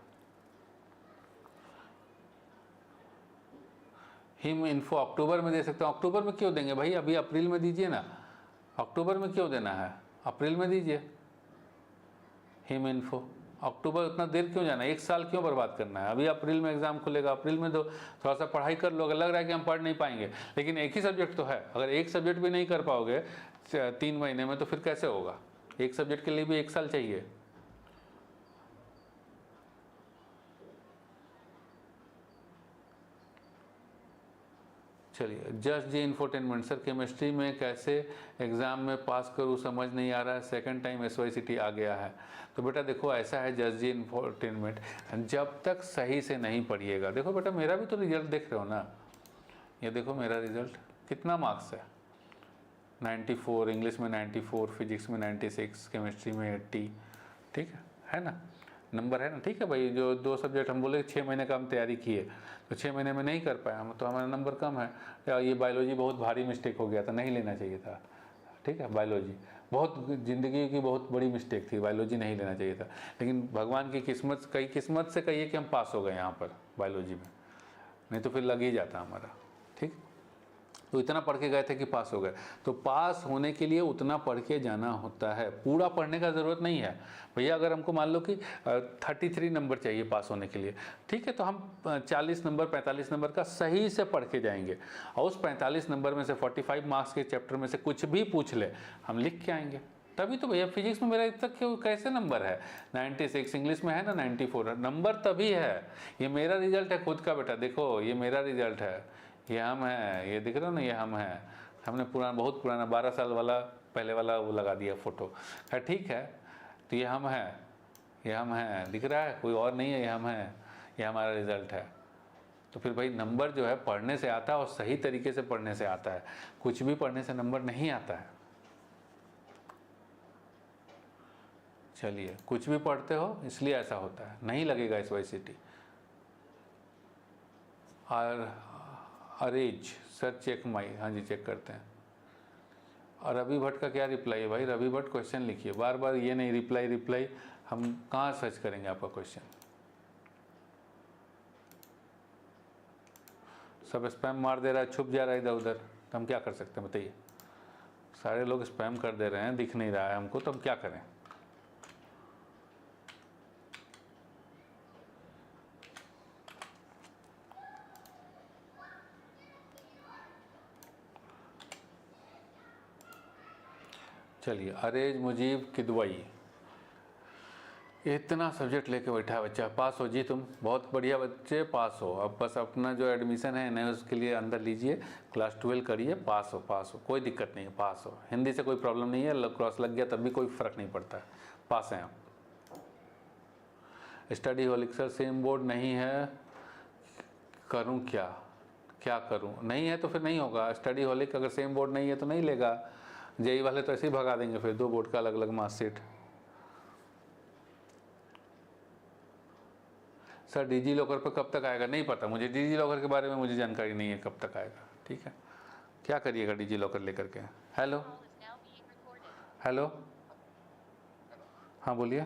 हिम इन्फो अक्टूबर में दे सकते हो, अक्टूबर में क्यों देंगे भाई, अभी अप्रैल में दीजिए ना, अक्टूबर में क्यों देना है, अप्रैल में दीजिए। हिम इन्फो अक्टूबर, उतना देर क्यों जाना है, 1 साल क्यों बर्बाद करना है। अभी अप्रैल में एग्जाम खुलेगा, अप्रैल में दो, थोड़ा सा पढ़ाई कर लो। अगर लग रहा है कि हम पढ़ नहीं पाएंगे, लेकिन एक ही सब्जेक्ट तो है, अगर एक सब्जेक्ट भी नहीं कर पाओगे 3 महीने में तो फिर कैसे होगा। एक सब्जेक्ट के लिए भी 1 साल चाहिए। चलिए जस्ट जी इंफोटेनमेंट, सर केमिस्ट्री में कैसे एग्ज़ाम में पास करूँ समझ नहीं आ रहा है, सेकंड टाइम SYCT आ गया है। तो बेटा देखो ऐसा है जस्ट जी इंफोटेनमेंट, जब तक सही से नहीं पढ़िएगा, देखो बेटा मेरा भी तो रिजल्ट देख रहे हो ना, ये देखो मेरा रिजल्ट कितना मार्क्स है, 94, इंग्लिश में 94, फिजिक्स में 96, केमिस्ट्री में 80, ठीक है ना, नंबर है ना। ठीक है भाई, जो 2 सब्जेक्ट हम बोले 6 महीने का हम तैयारी किए, तो 6 महीने में नहीं कर पाए हम, तो हमारा नंबर कम है। ये बायोलॉजी बहुत भारी मिस्टेक हो गया था, नहीं लेना चाहिए था। ठीक है, बायोलॉजी बहुत ज़िंदगी की बहुत बड़ी मिस्टेक थी, बायोलॉजी नहीं लेना चाहिए था। लेकिन भगवान की किस्मत, कई किस्मत से कहिए कि हम पास हो गए यहाँ पर बायोलॉजी में, नहीं तो फिर लग ही जाता हमारा। ठीक, तो इतना पढ़ के गए थे कि पास हो गए। तो पास होने के लिए उतना पढ़ के जाना होता है, पूरा पढ़ने का ज़रूरत नहीं है भैया। अगर हमको मान लो कि 33 नंबर चाहिए पास होने के लिए, ठीक है, तो हम 40 नंबर 45 नंबर का सही से पढ़ के जाएंगे, और उस 45 नंबर में से 45 मार्क्स के चैप्टर में से कुछ भी पूछ ले हम लिख के आएंगे। तभी तो भैया फिजिक्स में मेरा इतना क्यों कैसे नंबर है 96, इंग्लिश में है ना 94, नंबर तभी है। ये मेरा रिजल्ट है खुद का बेटा, देखो ये मेरा रिजल्ट है, ये हम है, ये दिख रहा ना, ये हम है। हमने पुराना, बहुत पुराना 12 साल वाला पहले वाला वो लगा दिया फ़ोटो। है ठीक है, तो ये हम हैं, ये हम हैं, दिख रहा है, कोई और नहीं है, ये हम हैं, ये हमारा रिज़ल्ट है। तो फिर भाई नंबर जो है पढ़ने से आता है और सही तरीके से पढ़ने से आता है, कुछ भी पढ़ने से नंबर नहीं आता है। चलिए, कुछ भी पढ़ते हो इसलिए ऐसा होता है, नहीं लगेगा इस वाईसीटी। और अरेज सर चेक माई, हाँ जी चेक करते हैं। और रवि भट्ट का क्या रिप्लाई है भाई? रवि भट्ट क्वेश्चन लिखिए, बार बार ये नहीं रिप्लाई, हम कहाँ सर्च करेंगे आपका क्वेश्चन? सब स्पैम मार दे रहा है, छुप जा रहा है इधर उधर, तो हम क्या कर सकते हैं बताइए? सारे लोग स्पैम कर दे रहे हैं, दिख नहीं रहा है हमको, तो हम क्या करें? चलिए, अरेज मुजीब किदवई, इतना सब्जेक्ट लेके बैठा है बच्चा, पास हो जी तुम, बहुत बढ़िया बच्चे, पास हो। अब बस अपना जो एडमिशन है नए उसके लिए अंदर लीजिए, क्लास 12 करिए, पास हो, कोई दिक्कत नहीं है, पास हो। हिंदी से कोई प्रॉब्लम नहीं है, क्रॉस लग गया तब भी कोई फ़र्क नहीं पड़ता है, पास हैं आप। Study holic sir same board नहीं है, करूं क्या करूं? नहीं है तो फिर नहीं होगा। स्टडी होलिक अगर सेम बोर्ड नहीं है तो नहीं लेगा। जेई वाले तो ऐसे ही भगा देंगे फिर, 2 बोर्ड का अलग अलग मार्कशीट। सर डिजी लॉकर पर कब तक आएगा? नहीं पता मुझे, डिजी लॉकर के बारे में मुझे जानकारी नहीं है कब तक आएगा। ठीक है, क्या करिएगा डिजी लॉकर लेकर के? हेलो हेलो, हाँ बोलिए।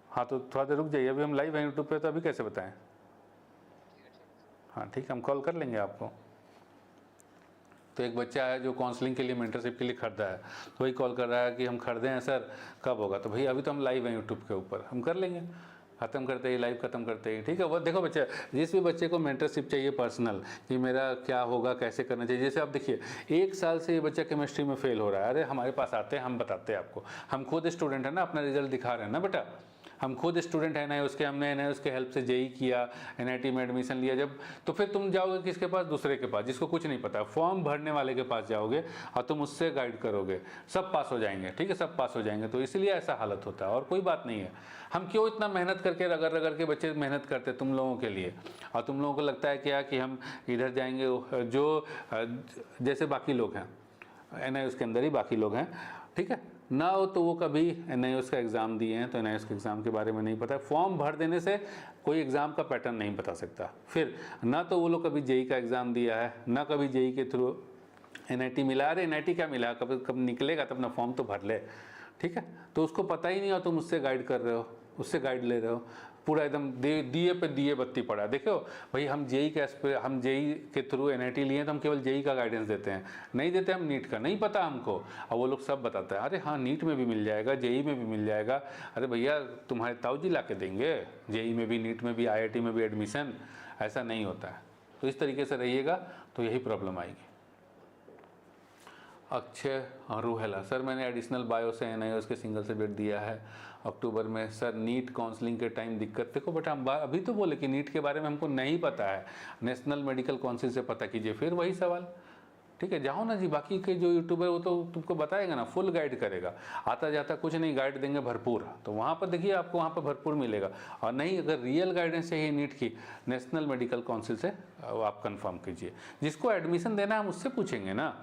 हाँ तो थोड़ा देर रुक जाइए, अभी हम लाइव हैं यूट्यूब पे, तो अभी कैसे बताएं? हाँ ठीक है, हम कॉल कर लेंगे आपको। तो एक बच्चा है जो काउंसलिंग के लिए मेंटरशिप के लिए खरीदा है, तो वही कॉल कर रहा है कि हम खरीदे हैं सर, कब होगा? तो भाई अभी तो हम लाइव हैं यूट्यूब के ऊपर, हम कर लेंगे, ख़त्म करते ही लाइव ख़त्म करते ही। ठीक है, वो देखो बच्चा, जिस भी बच्चे को मेंटरशिप चाहिए पर्सनल, कि मेरा क्या होगा, कैसे करना चाहिए, जैसे आप देखिए 1 साल से ये बच्चा केमिस्ट्री में फेल हो रहा है, अरे हमारे पास आते हैं, हम बताते हैं आपको, हम खुद स्टूडेंट है ना, अपना रिजल्ट दिखा रहे हैं ना बेटा, हम खुद स्टूडेंट हैं ना, उसके हमने ना उसके हेल्प से जेई किया, एनआईटी में एडमिशन लिया जब, तो फिर तुम जाओगे किसके पास? दूसरे के पास, जिसको कुछ नहीं पता, फॉर्म भरने वाले के पास जाओगे और तुम उससे गाइड करोगे, सब पास हो जाएंगे। ठीक है, सब पास हो जाएंगे, तो इसलिए ऐसा हालत होता है, और कोई बात नहीं है। हम क्यों इतना मेहनत करके रगड़ रगड़ के बच्चे मेहनत करते तुम लोगों के लिए, और तुम लोगों को लगता है क्या कि हम इधर जाएंगे, जो जैसे बाकी लोग हैं एनआईएस के अंदर ही बाकी लोग हैं, ठीक है ना, हो तो वो कभी एनआईएस का एग्ज़ाम दिए हैं तो एनआईएस के एग्ज़ाम के बारे में नहीं पता है। फॉर्म भर देने से कोई एग्ज़ाम का पैटर्न नहीं बता सकता। फिर ना तो वो लोग कभी जेई का एग्ज़ाम दिया है, ना कभी जेई के थ्रू एनआईटी मिला। अरे एनआईटी क्या मिला, कब निकलेगा तब ना, फॉर्म तो भर ले। ठीक है, तो उसको पता ही नहीं हो, तुम उससे गाइड कर रहे हो, उससे गाइड ले रहे हो, पूरा एकदम दिए पे दिए बत्ती पड़ा। देखो भाई, हम जेई के थ्रू एनआईटी लिए तो हम केवल जेई का गाइडेंस देते हैं, नहीं देते हम नीट का, नहीं पता हमको। और वो लोग सब बताते हैं, अरे हाँ नीट में भी मिल जाएगा, जेई में भी मिल जाएगा। अरे भैया तुम्हारे ताऊ जी ला के देंगे जेई में भी, नीट में भी, आईआईटी में भी एडमिशन, ऐसा नहीं होता है। तो इस तरीके से रहिएगा तो यही प्रॉब्लम आएगी। अक्षय रूहेला, सर मैंने एडिशनल बायो से एनआईएस के सिंगल सब्जेक्ट दिया है अक्टूबर में, सर नीट काउंसलिंग के टाइम दिक्कत। देखो बेटा, हम अभी तो बोले कि नीट के बारे में हमको नहीं पता है, नेशनल मेडिकल काउंसिल से पता कीजिए। फिर वही सवाल, ठीक है, जाओ ना जी, बाकी के जो यूट्यूबर वो तो तुमको बताएगा ना, फुल गाइड करेगा, आता जाता कुछ नहीं, गाइड देंगे भरपूर, तो वहाँ पर देखिए आपको वहाँ पर भरपूर मिलेगा। और नहीं, अगर रियल गाइडेंस चाहिए नीट की, नेशनल मेडिकल काउंसिल से आप कंफर्म कीजिए। जिसको एडमिशन देना है हम उससे पूछेंगे ना,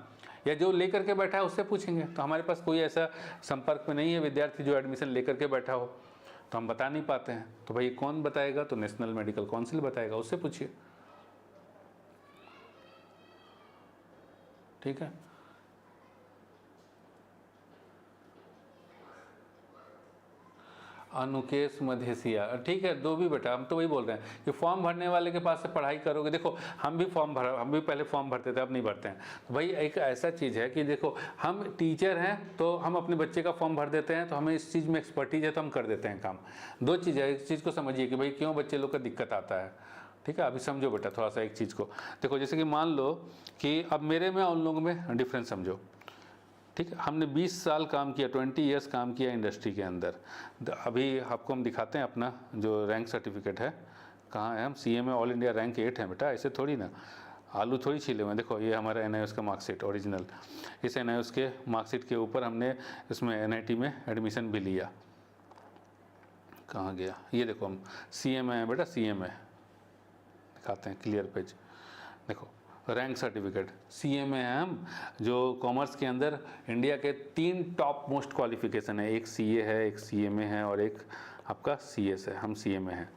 या जो लेकर के बैठा है उससे पूछेंगे। तो हमारे पास कोई ऐसा संपर्क में नहीं है विद्यार्थी जो एडमिशन लेकर के बैठा हो, तो हम बता नहीं पाते हैं। तो भाई कौन बताएगा? तो नेशनल मेडिकल काउंसिल बताएगा, उससे पूछिए। ठीक है, अनुकेश मधेसिया, ठीक है, दो भी बेटा, हम तो वही बोल रहे हैं कि फॉर्म भरने वाले के पास से पढ़ाई करोगे। देखो हम भी पहले फॉर्म भरते थे, अब नहीं भरते हैं। तो भाई एक ऐसा चीज़ है कि देखो, हम टीचर हैं तो हम अपने बच्चे का फॉर्म भर देते हैं, तो हमें इस चीज़ में एक्सपर्टीज है तो हम कर देते हैं काम। दो चीज़ है, इस चीज़ को समझिए कि भाई क्यों बच्चे लोग का दिक्कत आता है। ठीक है, अभी समझो बेटा थोड़ा सा एक चीज़ को। देखो जैसे कि मान लो कि अब मेरे में और उन लोगों में डिफरेंस समझो। ठीक है, हमने 20 साल काम किया, 20 ईयर्स काम किया इंडस्ट्री के अंदर। अभी आपको हम दिखाते हैं अपना जो रैंक सर्टिफिकेट है, कहाँ है, हम सीए में ऑल इंडिया रैंक 8 हैं बेटा, ऐसे थोड़ी ना। आलू थोड़ी छीले हुए हैं। देखो ये हमारा NIOS का मार्कशीट ओरिजिनल, इस NIOS के मार्कशीट के ऊपर हमने इसमें NIT में एडमिशन भी लिया। कहाँ गया ये, देखो हम CMA है बेटा, CMA दिखाते हैं क्लियर पेज। देखो रैंक सर्टिफिकेट CMA है हम, जो कॉमर्स के अंदर इंडिया के 3 टॉप मोस्ट क्वालिफिकेशन है, एक CA है, एक CMA है और एक आपका CS है। हम CMA हैं,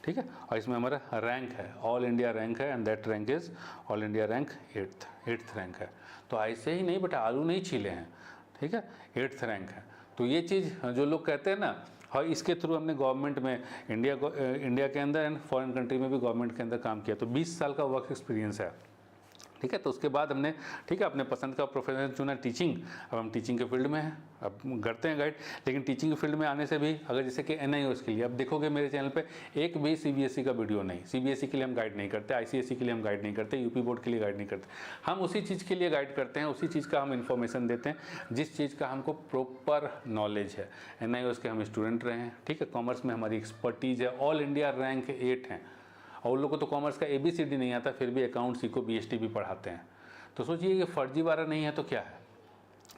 ठीक है। और इसमें हमारा रैंक है, ऑल इंडिया रैंक है, and that rank is all India rank 8th rank है। तो ऐसे ही नहीं बेटा आलू नहीं छीले हैं, ठीक है, 8th रैंक है। तो ये चीज़ जो लोग कहते हैं ना, और इसके थ्रू हमने गवर्नमेंट में इंडिया के अंदर एंड फॉरेन कंट्री में भी गवर्नमेंट के अंदर काम किया, तो 20 साल का वर्क एक्सपीरियंस है, ठीक है। तो उसके बाद हमने, ठीक है, अपने पसंद का प्रोफेशन चुना टीचिंग। अब हम टीचिंग के फील्ड में हैं, अब करते हैं गाइड। लेकिन टीचिंग के फील्ड में आने से भी अगर जैसे कि NIOS के लिए अब देखोगे मेरे चैनल पे एक भी CBSE का वीडियो नहीं, CBSE के लिए हम गाइड नहीं करते, ICSE के लिए हम गाइड नहीं करते, UP बोर्ड के लिए गाइड नहीं करते। हम उसी चीज़ के लिए गाइड करते हैं, उसी चीज़ का हम इन्फॉर्मेशन देते हैं जिस चीज़ का हमको प्रॉपर नॉलेज है। NIOS के हम स्टूडेंट रहे हैं, ठीक है, कॉमर्स में हमारी एक्सपर्टीज़ है, ऑल इंडिया रैंक 8 हैं। और उन लोगों को तो कॉमर्स का ABCD नहीं आता, फिर भी अकाउंट सीखो BST भी पढ़ाते हैं। तो सोचिए कि फर्जीवाड़ा नहीं है तो क्या है।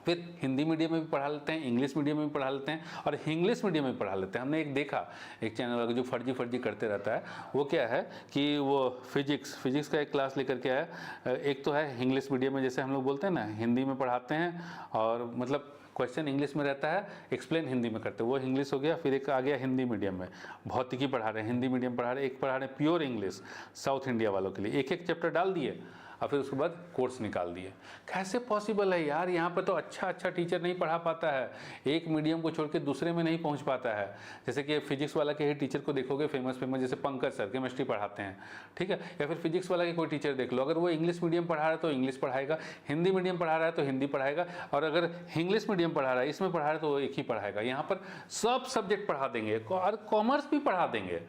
फिर हिंदी मीडियम में भी पढ़ा लेते हैं, इंग्लिश मीडियम में भी पढ़ा लेते हैं और इंग्लिश मीडियम में भी पढ़ा लेते हैं। हमने एक देखा, एक चैनल वाला जो फर्जी करते रहता है, वो क्या है कि वो फिजिक्स का एक क्लास लेकर के आया। एक तो है इंग्लिश मीडियम में, जैसे हम लोग बोलते हैं ना, हिंदी में पढ़ाते हैं और मतलब क्वेश्चन इंग्लिश में रहता है, एक्सप्लेन हिंदी में करते हैं, वो इंग्लिश हो गया। फिर एक आ गया हिंदी मीडियम में, भौतिकी पढ़ा रहे हैं, हिंदी मीडियम पढ़ा रहे हैं, एक पढ़ा रहे हैं प्योर इंग्लिश साउथ इंडिया वालों के लिए, एक चैप्टर डाल दिए और फिर उसके बाद कोर्स निकाल दिए। कैसे पॉसिबल है यार, यहाँ पर तो अच्छा टीचर नहीं पढ़ा पाता है, एक मीडियम को छोड़ के दूसरे में नहीं पहुँच पाता है। जैसे कि फिजिक्स वाला के ही टीचर को देखोगे, फेमस जैसे पंकज सर केमिस्ट्री पढ़ाते हैं, ठीक है, या फिर फिजिक्स वाला के कोई टीचर देख लो, अगर वो इंग्लिश मीडियम पढ़ा रहा है तो इंग्लिश पढ़ाएगा, हिंदी मीडियम पढ़ा रहा है तो हिंदी पढ़ाएगा, और अगर इंग्लिश मीडियम पढ़ा रहा है, इसमें पढ़ा रहा है तो वो एक ही पढ़ाएगा। यहाँ पर सब सब्जेक्ट पढ़ा देंगे और कॉमर्स भी पढ़ा देंगे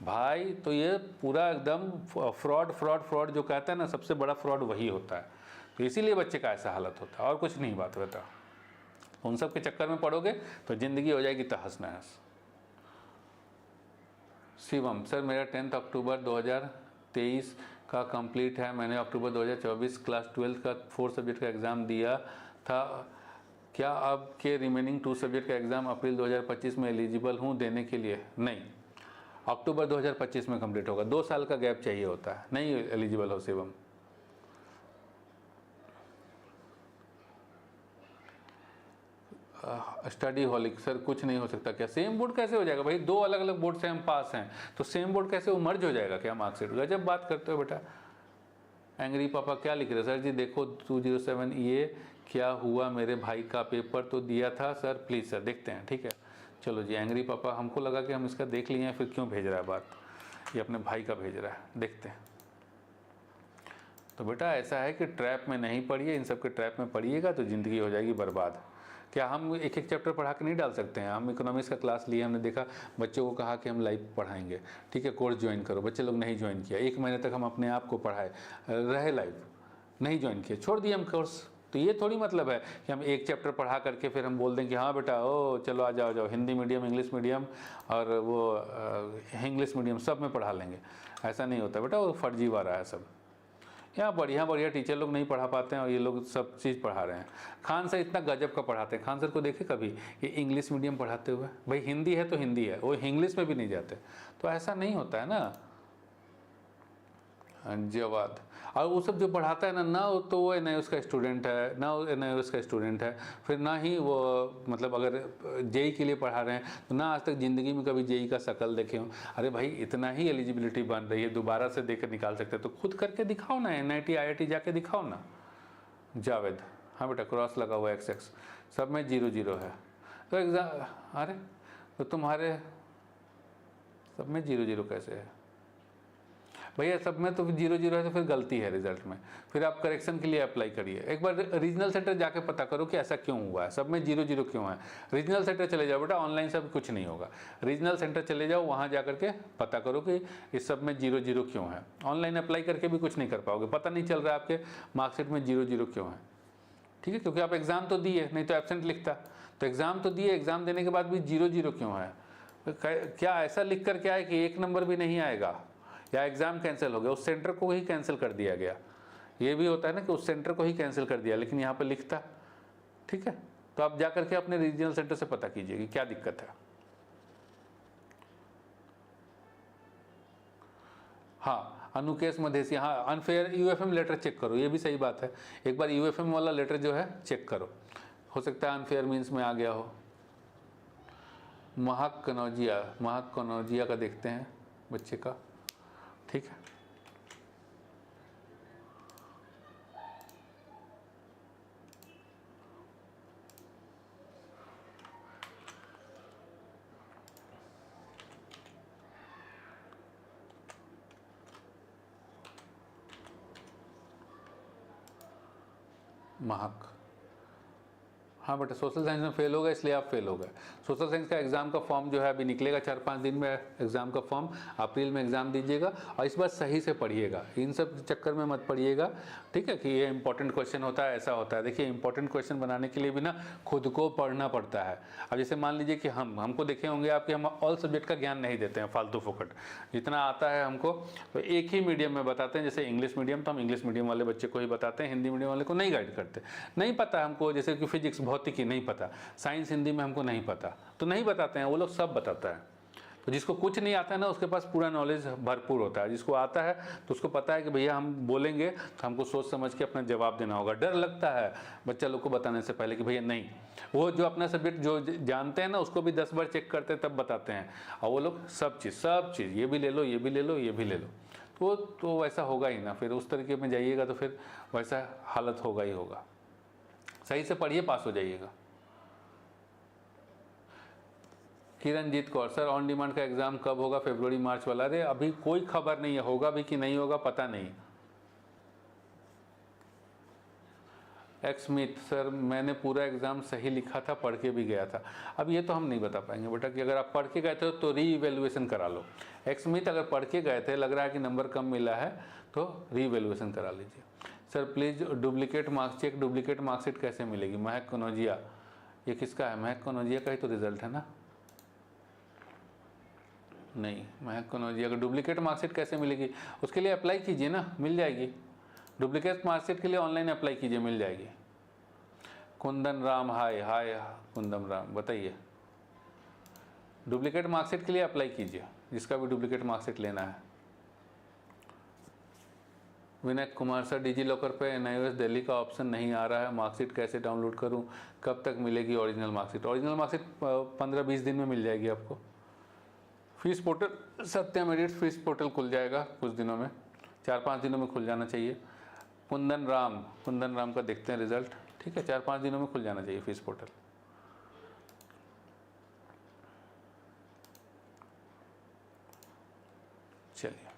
भाई। तो ये पूरा एकदम फ्रॉड जो कहता है ना, सबसे बड़ा फ्रॉड वही होता है। तो इसीलिए बच्चे का ऐसा हालत होता है, और कुछ नहीं बात होता। उन सब के चक्कर में पड़ोगे तो ज़िंदगी हो जाएगी तहस नहस। शिवम सर, मेरा 10 अक्टूबर 2023 का कंप्लीट है। मैंने अक्टूबर 2024 क्लास 12 का 4 सब्जेक्ट का एग्ज़ाम दिया था। क्या अब के रिमेनिंग 2 सब्जेक्ट का एग्ज़ाम अप्रैल 2025 में एलिजिबल हूँ देने के लिए? नहीं, अक्टूबर 2025 में कंप्लीट होगा, 2 साल का गैप चाहिए होता है, नहीं एलिजिबल हो शिवम। स्टडी हॉलिक सर, कुछ नहीं हो सकता क्या? सेम बोर्ड कैसे हो जाएगा भाई, 2 अलग अलग बोर्ड से हम पास हैं, तो सेम बोर्ड कैसे मर्ज हो जाएगा क्या मार्कशीट? गजब बात करते हो बेटा। एंग्री पापा क्या लिख रहे? सर जी देखो 207 ये क्या हुआ, मेरे भाई का पेपर तो दिया था सर, प्लीज़ सर देखते हैं, ठीक है। चलो जी एंग्री पापा, हमको लगा कि हम इसका देख लिए हैं, फिर क्यों भेज रहा है बात, ये अपने भाई का भेज रहा है, देखते हैं। तो बेटा ऐसा है कि ट्रैप में नहीं पढ़िए, इन सब के ट्रैप में पढ़िएगा तो ज़िंदगी हो जाएगी बर्बाद। क्या हम एक चैप्टर पढ़ा के नहीं डाल सकते हैं? हम इकोनॉमिक्स का क्लास लिए, हमने देखा, बच्चों को कहा कि हम लाइव पढ़ाएंगे, ठीक है, कोर्स ज्वाइन करो, बच्चे लोग नहीं ज्वाइन किया। 1 महीने तक हम अपने आप को पढ़ाए रहे, लाइव नहीं ज्वाइन किए, छोड़ दिए हम कोर्स। तो ये थोड़ी मतलब है कि हम एक चैप्टर पढ़ा करके फिर हम बोल दें कि हाँ बेटा ओ चलो आ जाओ हिंदी मीडियम, इंग्लिश मीडियम और वो इंग्लिश मीडियम सब में पढ़ा लेंगे। ऐसा नहीं होता बेटा, वो फर्जीवाड़ा है सब। यहाँ बढ़िया टीचर लोग नहीं पढ़ा पाते हैं और ये लोग सब चीज़ पढ़ा रहे हैं। खान सर इतना गजब का पढ़ाते हैं, खान सर को देखे कभी ये इंग्लिश मीडियम पढ़ाते हुए? भाई हिंदी है तो हिंदी है, वो इंग्लिश में भी नहीं जाते। तो ऐसा नहीं होता है ना। जवाद, और वो सब जो पढ़ाता है ना तो वो NIOS का स्टूडेंट है, ना वो NIOS का स्टूडेंट है, फिर ना ही वो मतलब अगर JEE के लिए पढ़ा रहे हैं तो ना आज तक ज़िंदगी में कभी JEE का शक्ल देखे हो। अरे भाई इतना ही एलिजिबिलिटी बन रही है, दोबारा से देकर निकाल सकते हैं तो खुद करके दिखाओ ना, NIT IIT जाके दिखाओ ना। जावेद, हाँ बेटा क्रॉस लगा हुआ XX, सब में 0 है तो एग्ज़ाम। अरे तो तुम्हारे सब में 0 कैसे है भैया? सब में तो 0 है तो फिर गलती है रिजल्ट में, फिर आप करेक्शन के लिए अप्लाई करिए। एक बार रीजनल सेंटर जाके पता करो कि ऐसा क्यों हुआ है, सब में 0 क्यों है। रीजनल सेंटर चले जाओ बेटा, ऑनलाइन सब कुछ नहीं होगा। रीजनल सेंटर चले जाओ, वहाँ जा करके पता करो कि इस सब में 0 क्यों है। ऑनलाइन अप्लाई करके भी कुछ नहीं कर पाओगे, पता नहीं चल रहा है आपके मार्कशीट में 0 क्यों है, ठीक है, क्योंकि आप एग्ज़ाम तो दिए, नहीं तो एब्सेंट लिखता। तो एग्ज़ाम तो दिए, एग्ज़ाम देने के बाद भी 0 क्यों है? क्या ऐसा लिख कर क्या है कि 1 नंबर भी नहीं आएगा या एग्ज़ाम कैंसिल हो गया, उस सेंटर को ही कैंसिल कर दिया गया? ये भी होता है ना कि उस सेंटर को ही कैंसिल कर दिया लेकिन यहाँ पर लिखता, ठीक है। तो आप जा करके अपने रीजनल सेंटर से पता कीजिए कि क्या दिक्कत है। हाँ, अनुकेश मधेसी, हाँ अनफेयर यूएफएम लेटर चेक करो, ये भी सही बात है। एक बार यूएफएम वाला लेटर जो है चेक करो, हो सकता है अनफेयर मीन्स में आ गया हो। महक कनौजिया का देखते हैं बच्चे का, ठीक है। महक, हाँ बेटा सोशल साइंस में फेल हो गए इसलिए आप फेल हो गए। सोशल साइंस का एग्ज़ाम का फॉर्म जो है अभी निकलेगा 4-5 दिन में, एग्ज़ाम का फॉर्म, अप्रैल में एग्ज़ाम दीजिएगा। और इस बार सही से पढ़िएगा, इन सब चक्कर में मत पढ़िएगा, ठीक है, कि ये इंपॉर्टेंट क्वेश्चन होता है, ऐसा होता है। देखिए इंपॉर्टेंट क्वेश्चन बनाने के लिए भी ना खुद को पढ़ना पड़ता है। अब जैसे मान लीजिए कि हमको देखे होंगे आप कि हम ऑल सब्जेक्ट का ज्ञान नहीं देते हैं फालतू फोकट, जितना आता है हमको तो एक ही मीडियम में बताते हैं। जैसे इंग्लिश मीडियम तो हम इंग्लिश मीडियम वाले बच्चे को ही बताते हैं, हिंदी मीडियम वाले को नहीं गाइड करते। नहीं पता हमको, जैसे कि फिजिक्स भौतिकी नहीं पता, साइंस हिंदी में हमको नहीं पता तो नहीं बताते हैं, वो लोग सब बताता है। तो जिसको कुछ नहीं आता है ना उसके पास पूरा नॉलेज भरपूर होता है, जिसको आता है तो उसको पता है कि भैया हम बोलेंगे तो हमको सोच समझ के अपना जवाब देना होगा। डर लगता है बच्चा लोग को बताने से पहले कि भैया नहीं, वो जो अपना सब्जेक्ट जो जानते हैं ना उसको भी 10 बार चेक करते हैं तब बताते हैं, और वो लोग सब चीज़ ये भी ले लो, ये भी ले लो, ये भी ले लो, तो वैसा होगा ही ना। फिर उस तरीके में जाइएगा तो फिर वैसा हालत होगा ही होगा। सही से पढ़िए, पास हो जाइएगा। Kiranjeet Kaur, sir on demand का एग्ज़ाम कब होगा, फरवरी मार्च वाला? अरे अभी कोई खबर नहीं है, होगा भी कि नहीं होगा पता नहीं। एक्समित, सर मैंने पूरा एग्ज़ाम सही लिखा था, पढ़ के भी गया था। अब ये तो हम नहीं बता पाएंगे बेटा कि अगर आप पढ़ के गए थे तो री इवेल्युएशन करा लो। एक्समित, अगर पढ़ के गए थे, लग रहा है कि नंबर कम मिला है तो री इवेल्युएशन करा लीजिए। Sir please duplicate marks duplicate marksheet कैसे मिलेगी? महक कनौजिया, ये किसका है? महक कनौजिया का ही तो रिजल्ट है ना? नहीं, महक कनौजिया का डुप्लीकेट मार्कशीट कैसे मिलेगी? उसके लिए अप्लाई कीजिए ना, मिल जाएगी। डुप्लीकेट मार्कशीट के लिए ऑनलाइन अप्लाई कीजिए, मिल जाएगी। कुंदन राम, हाय कुंदन राम, बताइए। डुप्लीकेट मार्कशीट के लिए अप्लाई कीजिए, जिसका भी डुप्लीकेट मार्कशीट लेना है। Vinay Kumar, sir digi locker पे NIOS दिल्ली का ऑप्शन नहीं आ रहा है, मार्कशीट कैसे डाउनलोड करूं, कब तक मिलेगी ओरिजिनल मार्कशीट? ओरिजिनल मार्कशीट 15-20 दिन में मिल जाएगी आपको। Fees portal, Satya merit fees portal खुल जाएगा कुछ दिनों में, 4-5 दिनों में खुल जाना चाहिए। कुंदन राम का देखते हैं रिजल्ट, ठीक है, 4-5 दिनों में खुल जाना चाहिए फीस पोर्टल। चलिए,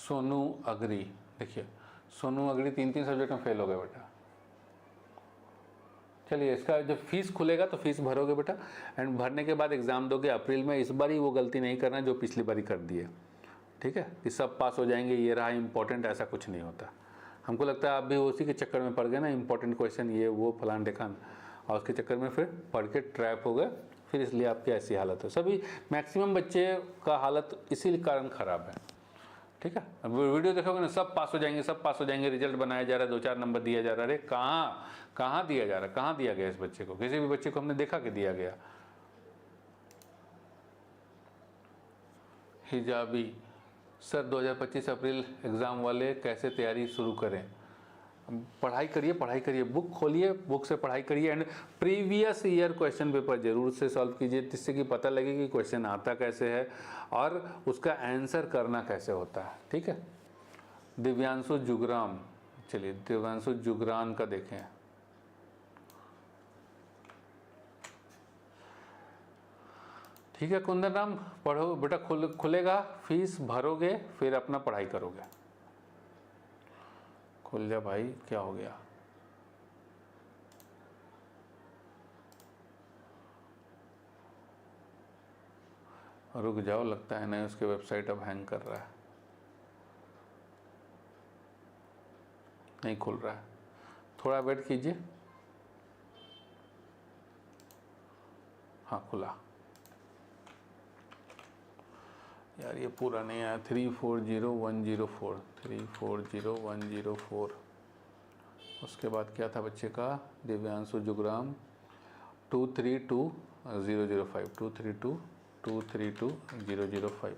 सोनू अग्री, देखिए सोनू अग्री 3 सब्जेक्ट में फेल हो गए बेटा। चलिए, इसका जब फीस खुलेगा तो फीस भरोगे बेटा, एंड भरने के बाद एग्ज़ाम दोगे अप्रैल में। इस बार ही वो गलती नहीं करना जो पिछली बारी कर दी है, ठीक है, कि सब पास हो जाएंगे, ये रहा इंपॉर्टेंट, ऐसा कुछ नहीं होता। हमको लगता है आप भी उसी के चक्कर में पड़ गए ना, इंपॉर्टेंट क्वेश्चन ये वो फलान ढेकान, और उसके चक्कर में फिर पढ़ के ट्रैप हो गए, फिर इसलिए आपकी ऐसी हालत है। सभी मैक्सिमम बच्चे का हालत इसी कारण ख़राब है, ठीक है। अब वीडियो देखोगे ना, सब पास हो जाएंगे, रिजल्ट बनाया जा रहा है, 2-4 नंबर दिया जा रहा है। अरे कहाँ दिया जा रहा है, कहाँ दिया गया इस बच्चे को? किसी भी बच्चे को हमने देखा कि दिया गया? हिजाबी, सर 2025 अप्रैल एग्ज़ाम वाले कैसे तैयारी शुरू करें? पढ़ाई करिए, बुक खोलिए, बुक से पढ़ाई करिए, and previous year question paper जरूर से सॉल्व कीजिए, जिससे कि पता लगे कि क्वेश्चन आता कैसे है और उसका आंसर करना कैसे होता है, ठीक है। दिव्यांशु जुगराम, चलिए दिव्यांशु जुगरान का देखें। ठीक है कुंदन राम, पढ़ो बेटा, खुलेगा, फीस भरोगे, फिर अपना पढ़ाई करोगे। खुल जा भाई, क्या हो गया? रुक जाओ, लगता है नहीं, उसके वेबसाइट अब हैंग कर रहा है, नहीं खुल रहा है, थोड़ा वेट कीजिए। हाँ खुला यार, ये पूरा नहीं आया। 340104 340104। उसके बाद क्या था बच्चे का? दिव्यांशु जुगराम 232005 232005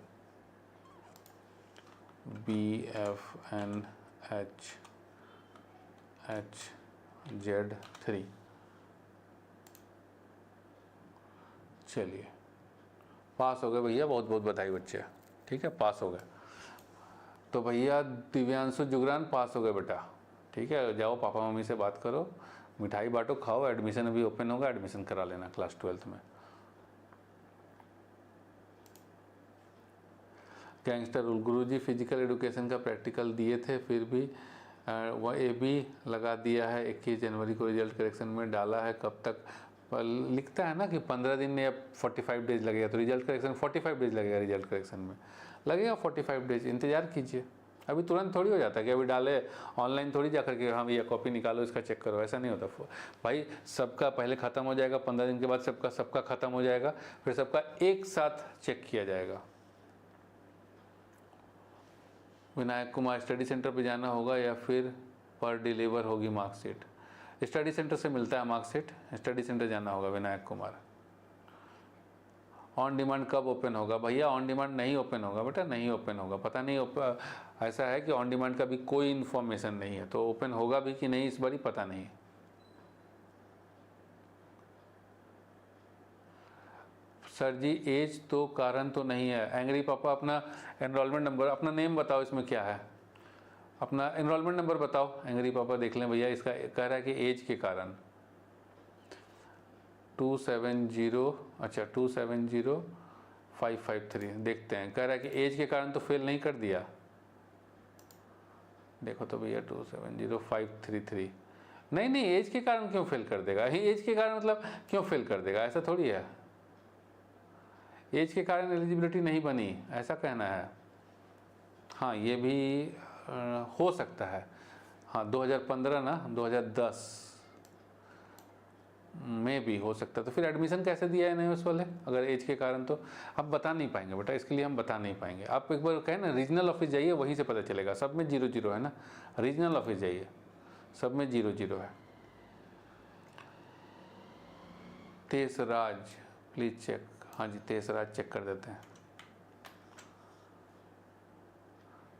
BFNHZ3। चलिए पास हो गए भैया, बहुत बहुत बधाई बच्चे, ठीक है पास हो गए। तो भैया दिव्यांशु जुगरान पास हो गए बेटा, ठीक है। जाओ पापा मम्मी से बात करो, मिठाई बांटो, खाओ, एडमिशन अभी ओपन होगा, एडमिशन करा लेना क्लास 12th में। गैंगस्टर रूल, गुरुजी फिजिकल एजुकेशन का प्रैक्टिकल दिए थे, फिर भी वह ए भी लगा दिया है। 21 जनवरी को रिजल्ट करेक्शन में डाला है, कब तक? पर लिखता है ना कि 15 दिन या 45 डेज लगेगा, तो रिजल्ट करेक्शन 45 डेज लगेगा, रिजल्ट करेक्शन में लगेगा 45 डेज, इंतज़ार कीजिए। अभी तुरंत थोड़ी हो जाता है कि अभी डाले ऑनलाइन थोड़ी जा करके हाँ भैया कॉपी निकालो इसका चेक करो, ऐसा नहीं होता भाई। सबका पहले ख़त्म हो जाएगा, 15 दिन के बाद सबका ख़त्म हो जाएगा, फिर सबका एक साथ चेक किया जाएगा। विनायक कुमार, स्टडी सेंटर पे जाना होगा या फिर पर डिलीवर होगी मार्कशीट? स्टडी सेंटर से मिलता है मार्कशीट, स्टडी सेंटर जाना होगा विनायक कुमार। ऑन डिमांड कब ओपन होगा? भैया ऑन डिमांड नहीं ओपन होगा बेटा, नहीं ओपन होगा, पता नहीं ऐसा है कि ऑन डिमांड का भी कोई इन्फॉर्मेशन नहीं है, तो ओपन होगा भी कि नहीं इस बारी पता नहीं। सर जी एज तो कारण तो नहीं है। एंग्री पापा अपना एनरोलमेंट नंबर, अपना नेम बताओ, इसमें क्या है? अपना एनरोलमेंट नंबर बताओ, एंग्री पापा देख लें भैया। इसका कह रहा है कि एज के कारण 270, अच्छा 270553 देखते हैं। कह रहा है कि एज के कारण तो फेल नहीं कर दिया, देखो तो भैया 270533। नहीं नहीं, एज के कारण क्यों फेल कर देगा? एज के कारण मतलब क्यों फेल कर देगा? ऐसा थोड़ी है, एज के कारण एलिजिबिलिटी नहीं बनी ऐसा कहना है। हाँ ये भी हो सकता है, हाँ 2015 ना 2010 में भी हो सकता है। तो फिर एडमिशन कैसे दिया है एनआईओएस वाले अगर एज के कारण? तो आप बता नहीं पाएंगे बेटा, इसके लिए हम बता नहीं पाएंगे। आप एक बार कहें ना रीजनल ऑफिस जाइए, वहीं से पता चलेगा। सब में 00 है ना, रीजनल ऑफिस जाइए, सब में 00 है। तेसराज प्लीज़ चेक, हाँ जी तेसराज चेक कर देते हैं,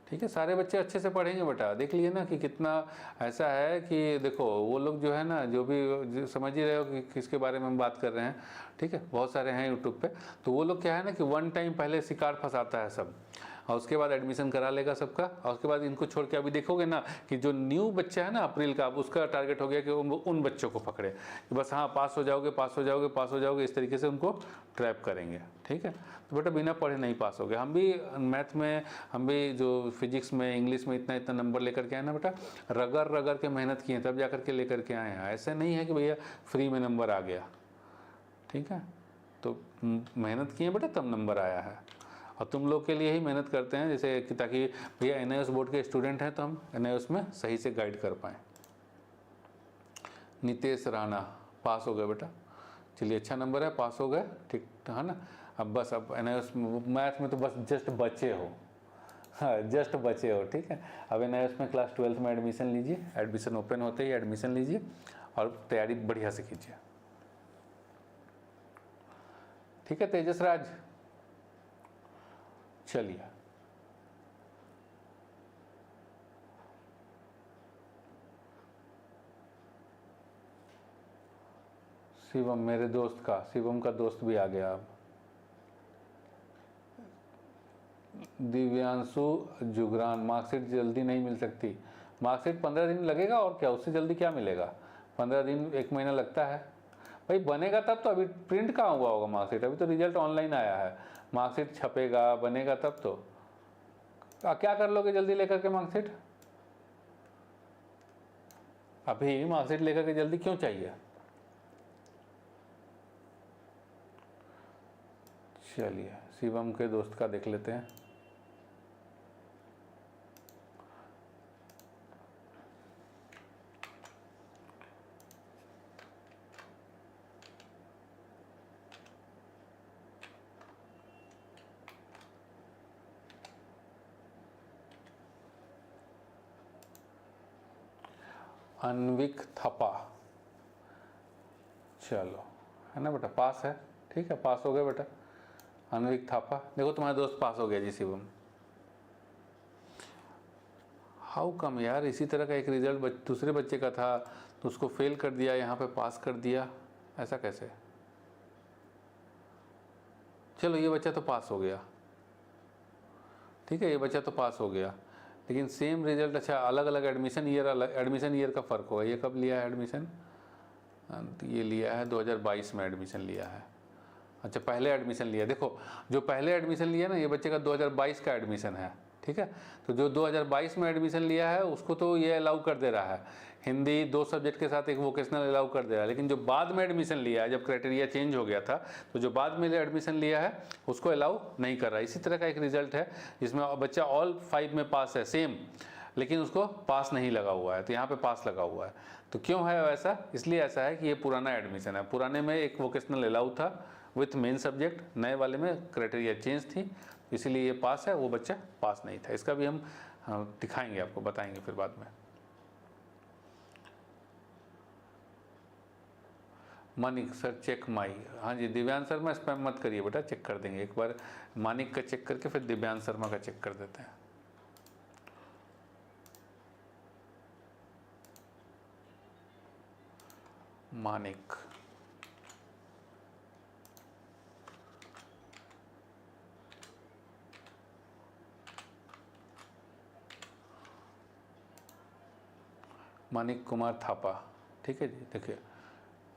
ठीक है। सारे बच्चे अच्छे से पढ़ेंगे बेटा, देख लिए ना कि कितना ऐसा है कि देखो वो लोग जो है ना, जो भी समझ ही रहे हो कि किसके बारे में हम बात कर रहे हैं, ठीक है। बहुत सारे हैं यूट्यूब पे, तो वो लोग क्या है ना कि वन टाइम पहले शिकार फंसाता है सब, और उसके बाद एडमिशन करा लेगा सबका, और उसके बाद इनको छोड़ के अभी देखोगे ना कि जो न्यू बच्चा है ना अप्रैल का, अब उसका टारगेट हो गया कि उन बच्चों को पकड़े कि बस हाँ पास हो जाओगे, पास हो जाओगे, पास हो जाओगे, इस तरीके से उनको ट्रैप करेंगे, ठीक है। तो बेटा बिना पढ़े नहीं पास हो गए। हम भी मैथ में, हम भी जो फिजिक्स में, इंग्लिश में इतना इतना नंबर लेकर के आए ना बेटा, रगड़ रगड़ के मेहनत किए तब जा करके लेकर के आए हैं। ऐसे नहीं है कि भैया फ्री में नंबर आ गया, ठीक है। तो मेहनत किए बेटा तब नंबर आया है, और तुम लोग के लिए ही मेहनत करते हैं, जैसे कि ताकि भैया एनआईओएस बोर्ड के स्टूडेंट हैं तो हम एनआईओएस में सही से गाइड कर पाएँ। नितेश राणा पास हो गए बेटा, चलिए अच्छा नंबर है, पास हो गए, ठीक है ना। अब बस अब एनआईओएस मैथ में तो बस जस्ट बचे हो, हाँ जस्ट बचे हो, ठीक है। अब एनआईओएस में क्लास 12th में एडमिशन लीजिए, एडमिशन ओपन होते ही एडमिशन लीजिए और तैयारी बढ़िया से कीजिए, ठीक है तेजस राज। चलिए शिवम, मेरे दोस्त का, शिवम का दोस्त भी आ गया। अब दिव्यांशु जुगरान, मार्कशीट जल्दी नहीं मिल सकती। मार्कशीट 15 दिन लगेगा, और क्या उससे जल्दी क्या मिलेगा? 15 दिन 1 महीना लगता है भाई, बनेगा तब तो। अभी प्रिंट कहाँ हुआ होगा मार्कशीट? अभी तो रिजल्ट ऑनलाइन आया है, मार्कशीट छपेगा बनेगा तब तो। क्या कर लोगे जल्दी लेकर के मार्कशीट? अभी मार्कशीट लेकर के जल्दी क्यों चाहिए? चलिए शिवम के दोस्त का देख लेते हैं। अनविक थपा, चलो है ना बेटा, पास है, ठीक है, पास हो गया बेटा। अनविक थापा, देखो तुम्हारा दोस्त पास हो गया जी शिवम। हाउ कम यार, इसी तरह का एक रिजल्ट दूसरे बच्चे का था तो उसको फेल कर दिया, यहाँ पे पास कर दिया, ऐसा कैसे? चलो ये बच्चा तो पास हो गया, ठीक है, ये बच्चा तो पास हो गया, लेकिन सेम रिजल्ट, अच्छा अलग अलग एडमिशन ईयर, अलग एडमिशन ईयर का फ़र्क होगा। ये कब लिया है एडमिशन? ये लिया है 2022 में एडमिशन लिया है। अच्छा पहले एडमिशन लिया, देखो जो पहले एडमिशन लिया ना, ये बच्चे का 2022 का एडमिशन है, ठीक है। तो जो 2022 में एडमिशन लिया है उसको तो ये अलाउ कर दे रहा है, हिंदी 2 सब्जेक्ट के साथ एक वोकेशनल अलाउ कर दे रहा है। लेकिन जो बाद में एडमिशन लिया है, जब क्राइटेरिया चेंज हो गया था, तो जो बाद में एडमिशन लिया है उसको अलाउ नहीं कर रहा है। इसी तरह का एक रिजल्ट है जिसमें बच्चा ऑल 5 में पास है सेम, लेकिन उसको पास नहीं लगा हुआ है, तो यहाँ पे पास लगा हुआ है। तो क्यों है वैसा? इसलिए ऐसा है कि ये पुराना एडमिशन है, पुराने में एक वोकेशनल अलाउ था विथ मेन सब्जेक्ट, नए वाले में क्राइटेरिया चेंज थी, इसीलिए ये पास है, वो बच्चा पास नहीं था। इसका भी हम दिखाएंगे, आपको बताएंगे फिर बाद में। मानिक सर चेक माई, हाँ जी दिव्यांश शर्मा स्पैम मत करिए बेटा, चेक कर देंगे एक बार, मानिक का चेक करके फिर दिव्यांश शर्मा का चेक कर देते हैं। मानिक, मानिक कुमार थापा, ठीक है जी। देखिए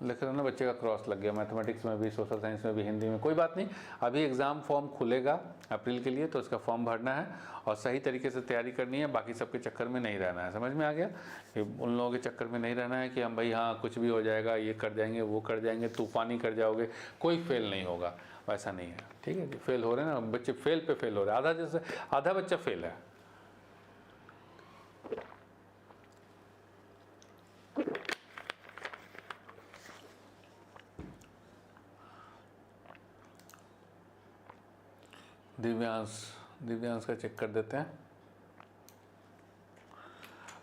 लिख रहे ना, बच्चे का क्रॉस लग गया, मैथमेटिक्स में भी, सोशल साइंस में भी, हिंदी में, कोई बात नहीं। अभी एग्ज़ाम फॉर्म खुलेगा अप्रैल के लिए, तो उसका फॉर्म भरना है और सही तरीके से तैयारी करनी है, बाकी सबके चक्कर में नहीं रहना है। समझ में आ गया? कि उन लोगों के चक्कर में नहीं रहना है कि हम भाई हाँ कुछ भी हो जाएगा, ये कर जाएंगे, वो कर जाएंगे, तूफानी कर जाओगे, कोई फेल नहीं होगा, वैसा नहीं है, ठीक है जी। फेल हो रहे हैं ना बच्चे, फेल पे फेल हो रहे हैं, आधा जैसे आधा बच्चा फेल है। दिव्यांश का चेक कर देते हैं।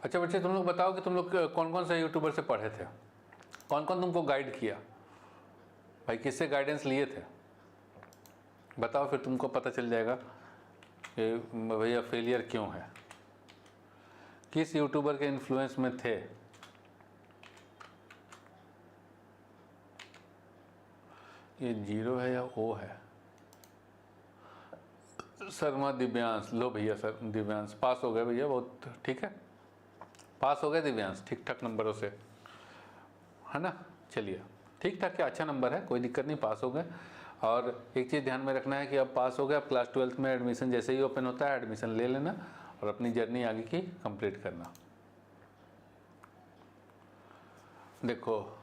अच्छा बच्चे तुम लोग बताओ कि तुम लोग कौन कौन से यूट्यूबर से पढ़े थे, कौन कौन तुमको गाइड किया भाई, किससे गाइडेंस लिए थे, बताओ, फिर तुमको पता चल जाएगा कि भैया फेलियर क्यों है, किस यूट्यूबर के इन्फ्लुएंस में थे। ये 0 है या O है? शर्मा दिव्यांश, लो भैया सर दिव्यांश पास हो गए भैया, बहुत ठीक है, पास हो गए दिव्यांश ठीक ठाक नंबरों से, है ना। चलिए ठीक ठाक क्या, अच्छा नंबर है, कोई दिक्कत नहीं, पास हो गए। और एक चीज़ ध्यान में रखना है कि अब पास हो गए, अब क्लास 12th में एडमिशन जैसे ही ओपन होता है एडमिशन ले लेना और अपनी जर्नी आगे की कंप्लीट करना। देखो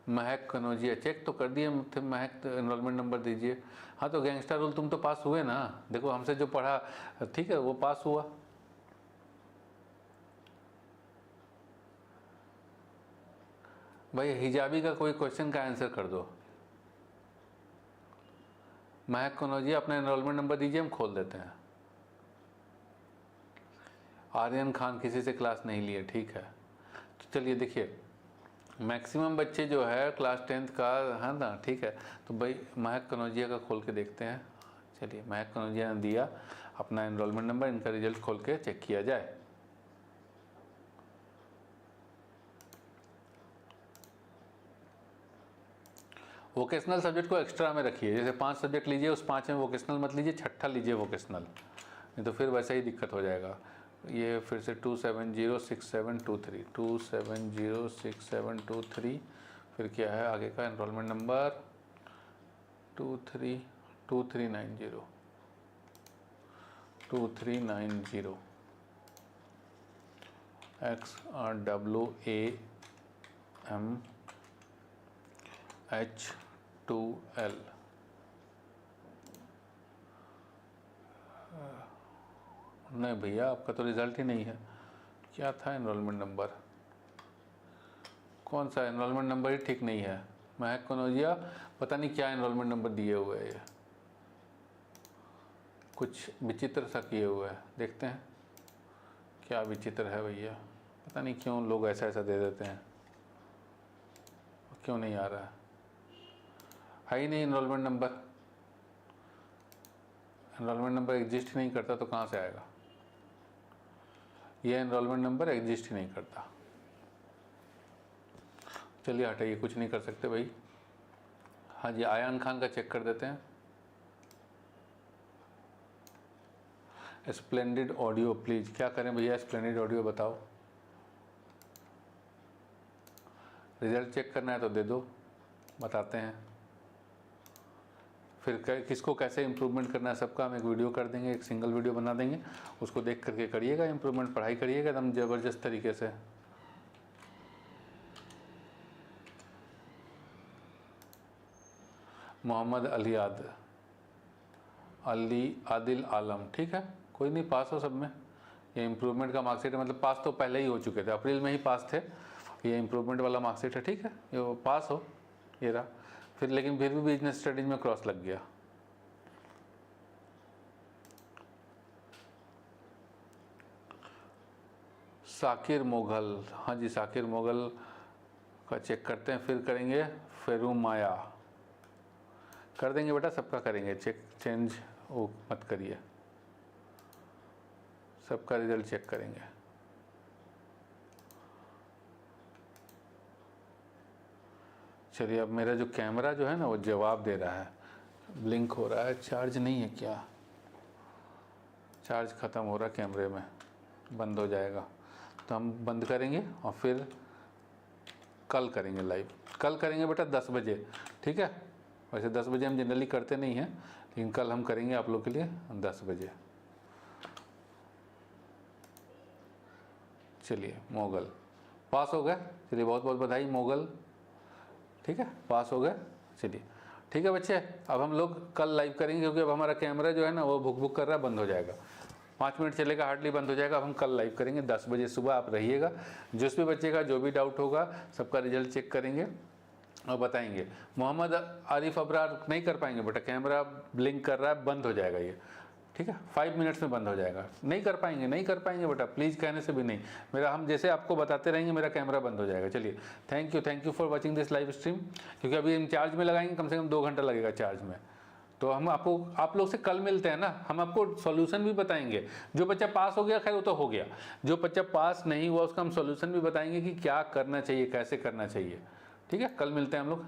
महक कनौजिया चेक तो कर दिए थे, महक तो एनरोलमेंट नंबर दीजिए। हाँ तो गैंगस्टर रूल तुम तो पास हुए ना, देखो हमसे जो पढ़ा ठीक है वो पास हुआ। भाई हिजाबी का कोई क्वेश्चन का आंसर कर दो। महक कनौजिया अपना एनरोलमेंट नंबर दीजिए, हम खोल देते हैं। आर्यन खान किसी से क्लास नहीं लिए, ठीक है। तो चलिए देखिए मैक्सिमम बच्चे जो है क्लास 10th का है ना, ठीक है। तो भाई महक कनौजिया का खोल के देखते हैं। चलिए महक कनौजिया ने दिया अपना एनरोलमेंट नंबर, इनका रिजल्ट खोल के चेक किया जाए। वोकेशनल सब्जेक्ट को एक्स्ट्रा में रखिए, जैसे 5 सब्जेक्ट लीजिए, उस 5 में वोकेशनल मत लीजिए, 6ठा लीजिए वोकेशनल, नहीं तो फिर वैसे ही दिक्कत हो जाएगा। ये फिर से 2706723 2706723, फिर क्या है आगे का एनरोलमेंट नंबर 2390 XWAMH2L। नहीं भैया आपका तो रिज़ल्ट ही नहीं है, क्या था एनरोलमेंट नंबर, कौन सा एनरोलमेंट नंबर ही ठीक नहीं है। महक कनौजिया पता नहीं क्या एनरोलमेंट नंबर दिए हुए है, ये कुछ विचित्र सा किए हुए है, देखते हैं क्या विचित्र है भैया। पता नहीं क्यों लोग ऐसा ऐसा दे देते हैं, क्यों नहीं आ रहा है ही नहीं enrolment number. Enrolment number exist ही नहीं करता तो कहाँ से आएगा? ये एनरोलमेंट नंबर एग्जिस्ट ही नहीं करता। चलिए हटाइए, कुछ नहीं कर सकते भाई। हाँ जी, आयान खान का चेक कर देते हैं। स्प्लेंडिड ऑडियो प्लीज़, क्या करें भैया? स्प्लेंडिड ऑडियो बताओ। रिजल्ट चेक करना है तो दे दो, बताते हैं। फिर किसको कैसे इम्प्रूवमेंट करना है सबका हम एक वीडियो कर देंगे, एक सिंगल वीडियो बना देंगे, उसको देख करके करिएगा इम्प्रूवमेंट, पढ़ाई करिएगा एकदम ज़बरदस्त तरीके से। मोहम्मद अली आदिल आलम, ठीक है, कोई नहीं, पास हो सब में। ये इम्प्रूवमेंट का मार्कशीट है, मतलब पास तो पहले ही हो चुके थे, अप्रैल में ही पास थे। ये इम्प्रूवमेंट वाला मार्कशीट है, ठीक है, ये पास हो, ये रहा। फिर लेकिन फिर भी बिजनेस स्टडीज में क्रॉस लग गया। साकिर मोगल, हाँ जी साकिर मोगल का चेक करते हैं, फिर करेंगे फेरूम माया, कर देंगे बेटा, सबका करेंगे चेक, चेंज वो मत करिए, सबका रिजल्ट चेक करेंगे। चलिए, अब मेरा जो कैमरा जो है ना वो जवाब दे रहा है, ब्लिंक हो रहा है, चार्ज नहीं है क्या? चार्ज ख़त्म हो रहा है कैमरे में, बंद हो जाएगा, तो हम बंद करेंगे और फिर कल करेंगे लाइव। कल करेंगे बेटा 10 बजे, ठीक है। वैसे 10 बजे हम जनरली करते नहीं हैं, लेकिन कल हम करेंगे आप लोग के लिए 10 बजे। चलिए, मोगल पास हो गए, चलिए बहुत बहुत बधाई मोगल, ठीक है, पास हो गए। चलिए ठीक है बच्चे, अब हम लोग कल लाइव करेंगे, क्योंकि अब हमारा कैमरा जो है ना वो भुक भुक कर रहा है, बंद हो जाएगा, 5 मिनट चलेगा, हार्डली बंद हो जाएगा। अब हम कल लाइव करेंगे 10 बजे सुबह, आप रहिएगा। जिस भी बच्चे का जो भी डाउट होगा सबका रिजल्ट चेक करेंगे और बताएंगे। मोहम्मद आरिफ अबरार नहीं कर पाएंगे बेटा, कैमरा ब्लिंक कर रहा है, बंद हो जाएगा ये, ठीक है, 5 मिनट्स में बंद हो जाएगा। नहीं कर पाएंगे बेटा, प्लीज़ कहने से भी नहीं, मेरा हम जैसे आपको बताते रहेंगे मेरा कैमरा बंद हो जाएगा। चलिए, thank you for watching this live stream. क्योंकि अभी हम चार्ज में लगाएंगे, कम से कम 2 घंटा लगेगा चार्ज में, तो हम आप लोग से कल मिलते हैं ना, हम आपको सॉल्यूशन भी बताएंगे। जो बच्चा पास हो गया खैर वो तो हो गया, जो बच्चा पास नहीं हुआ उसका हम सॉल्यूशन भी बताएंगे कि क्या करना चाहिए, कैसे करना चाहिए, ठीक है। कल मिलते हैं हम लोग।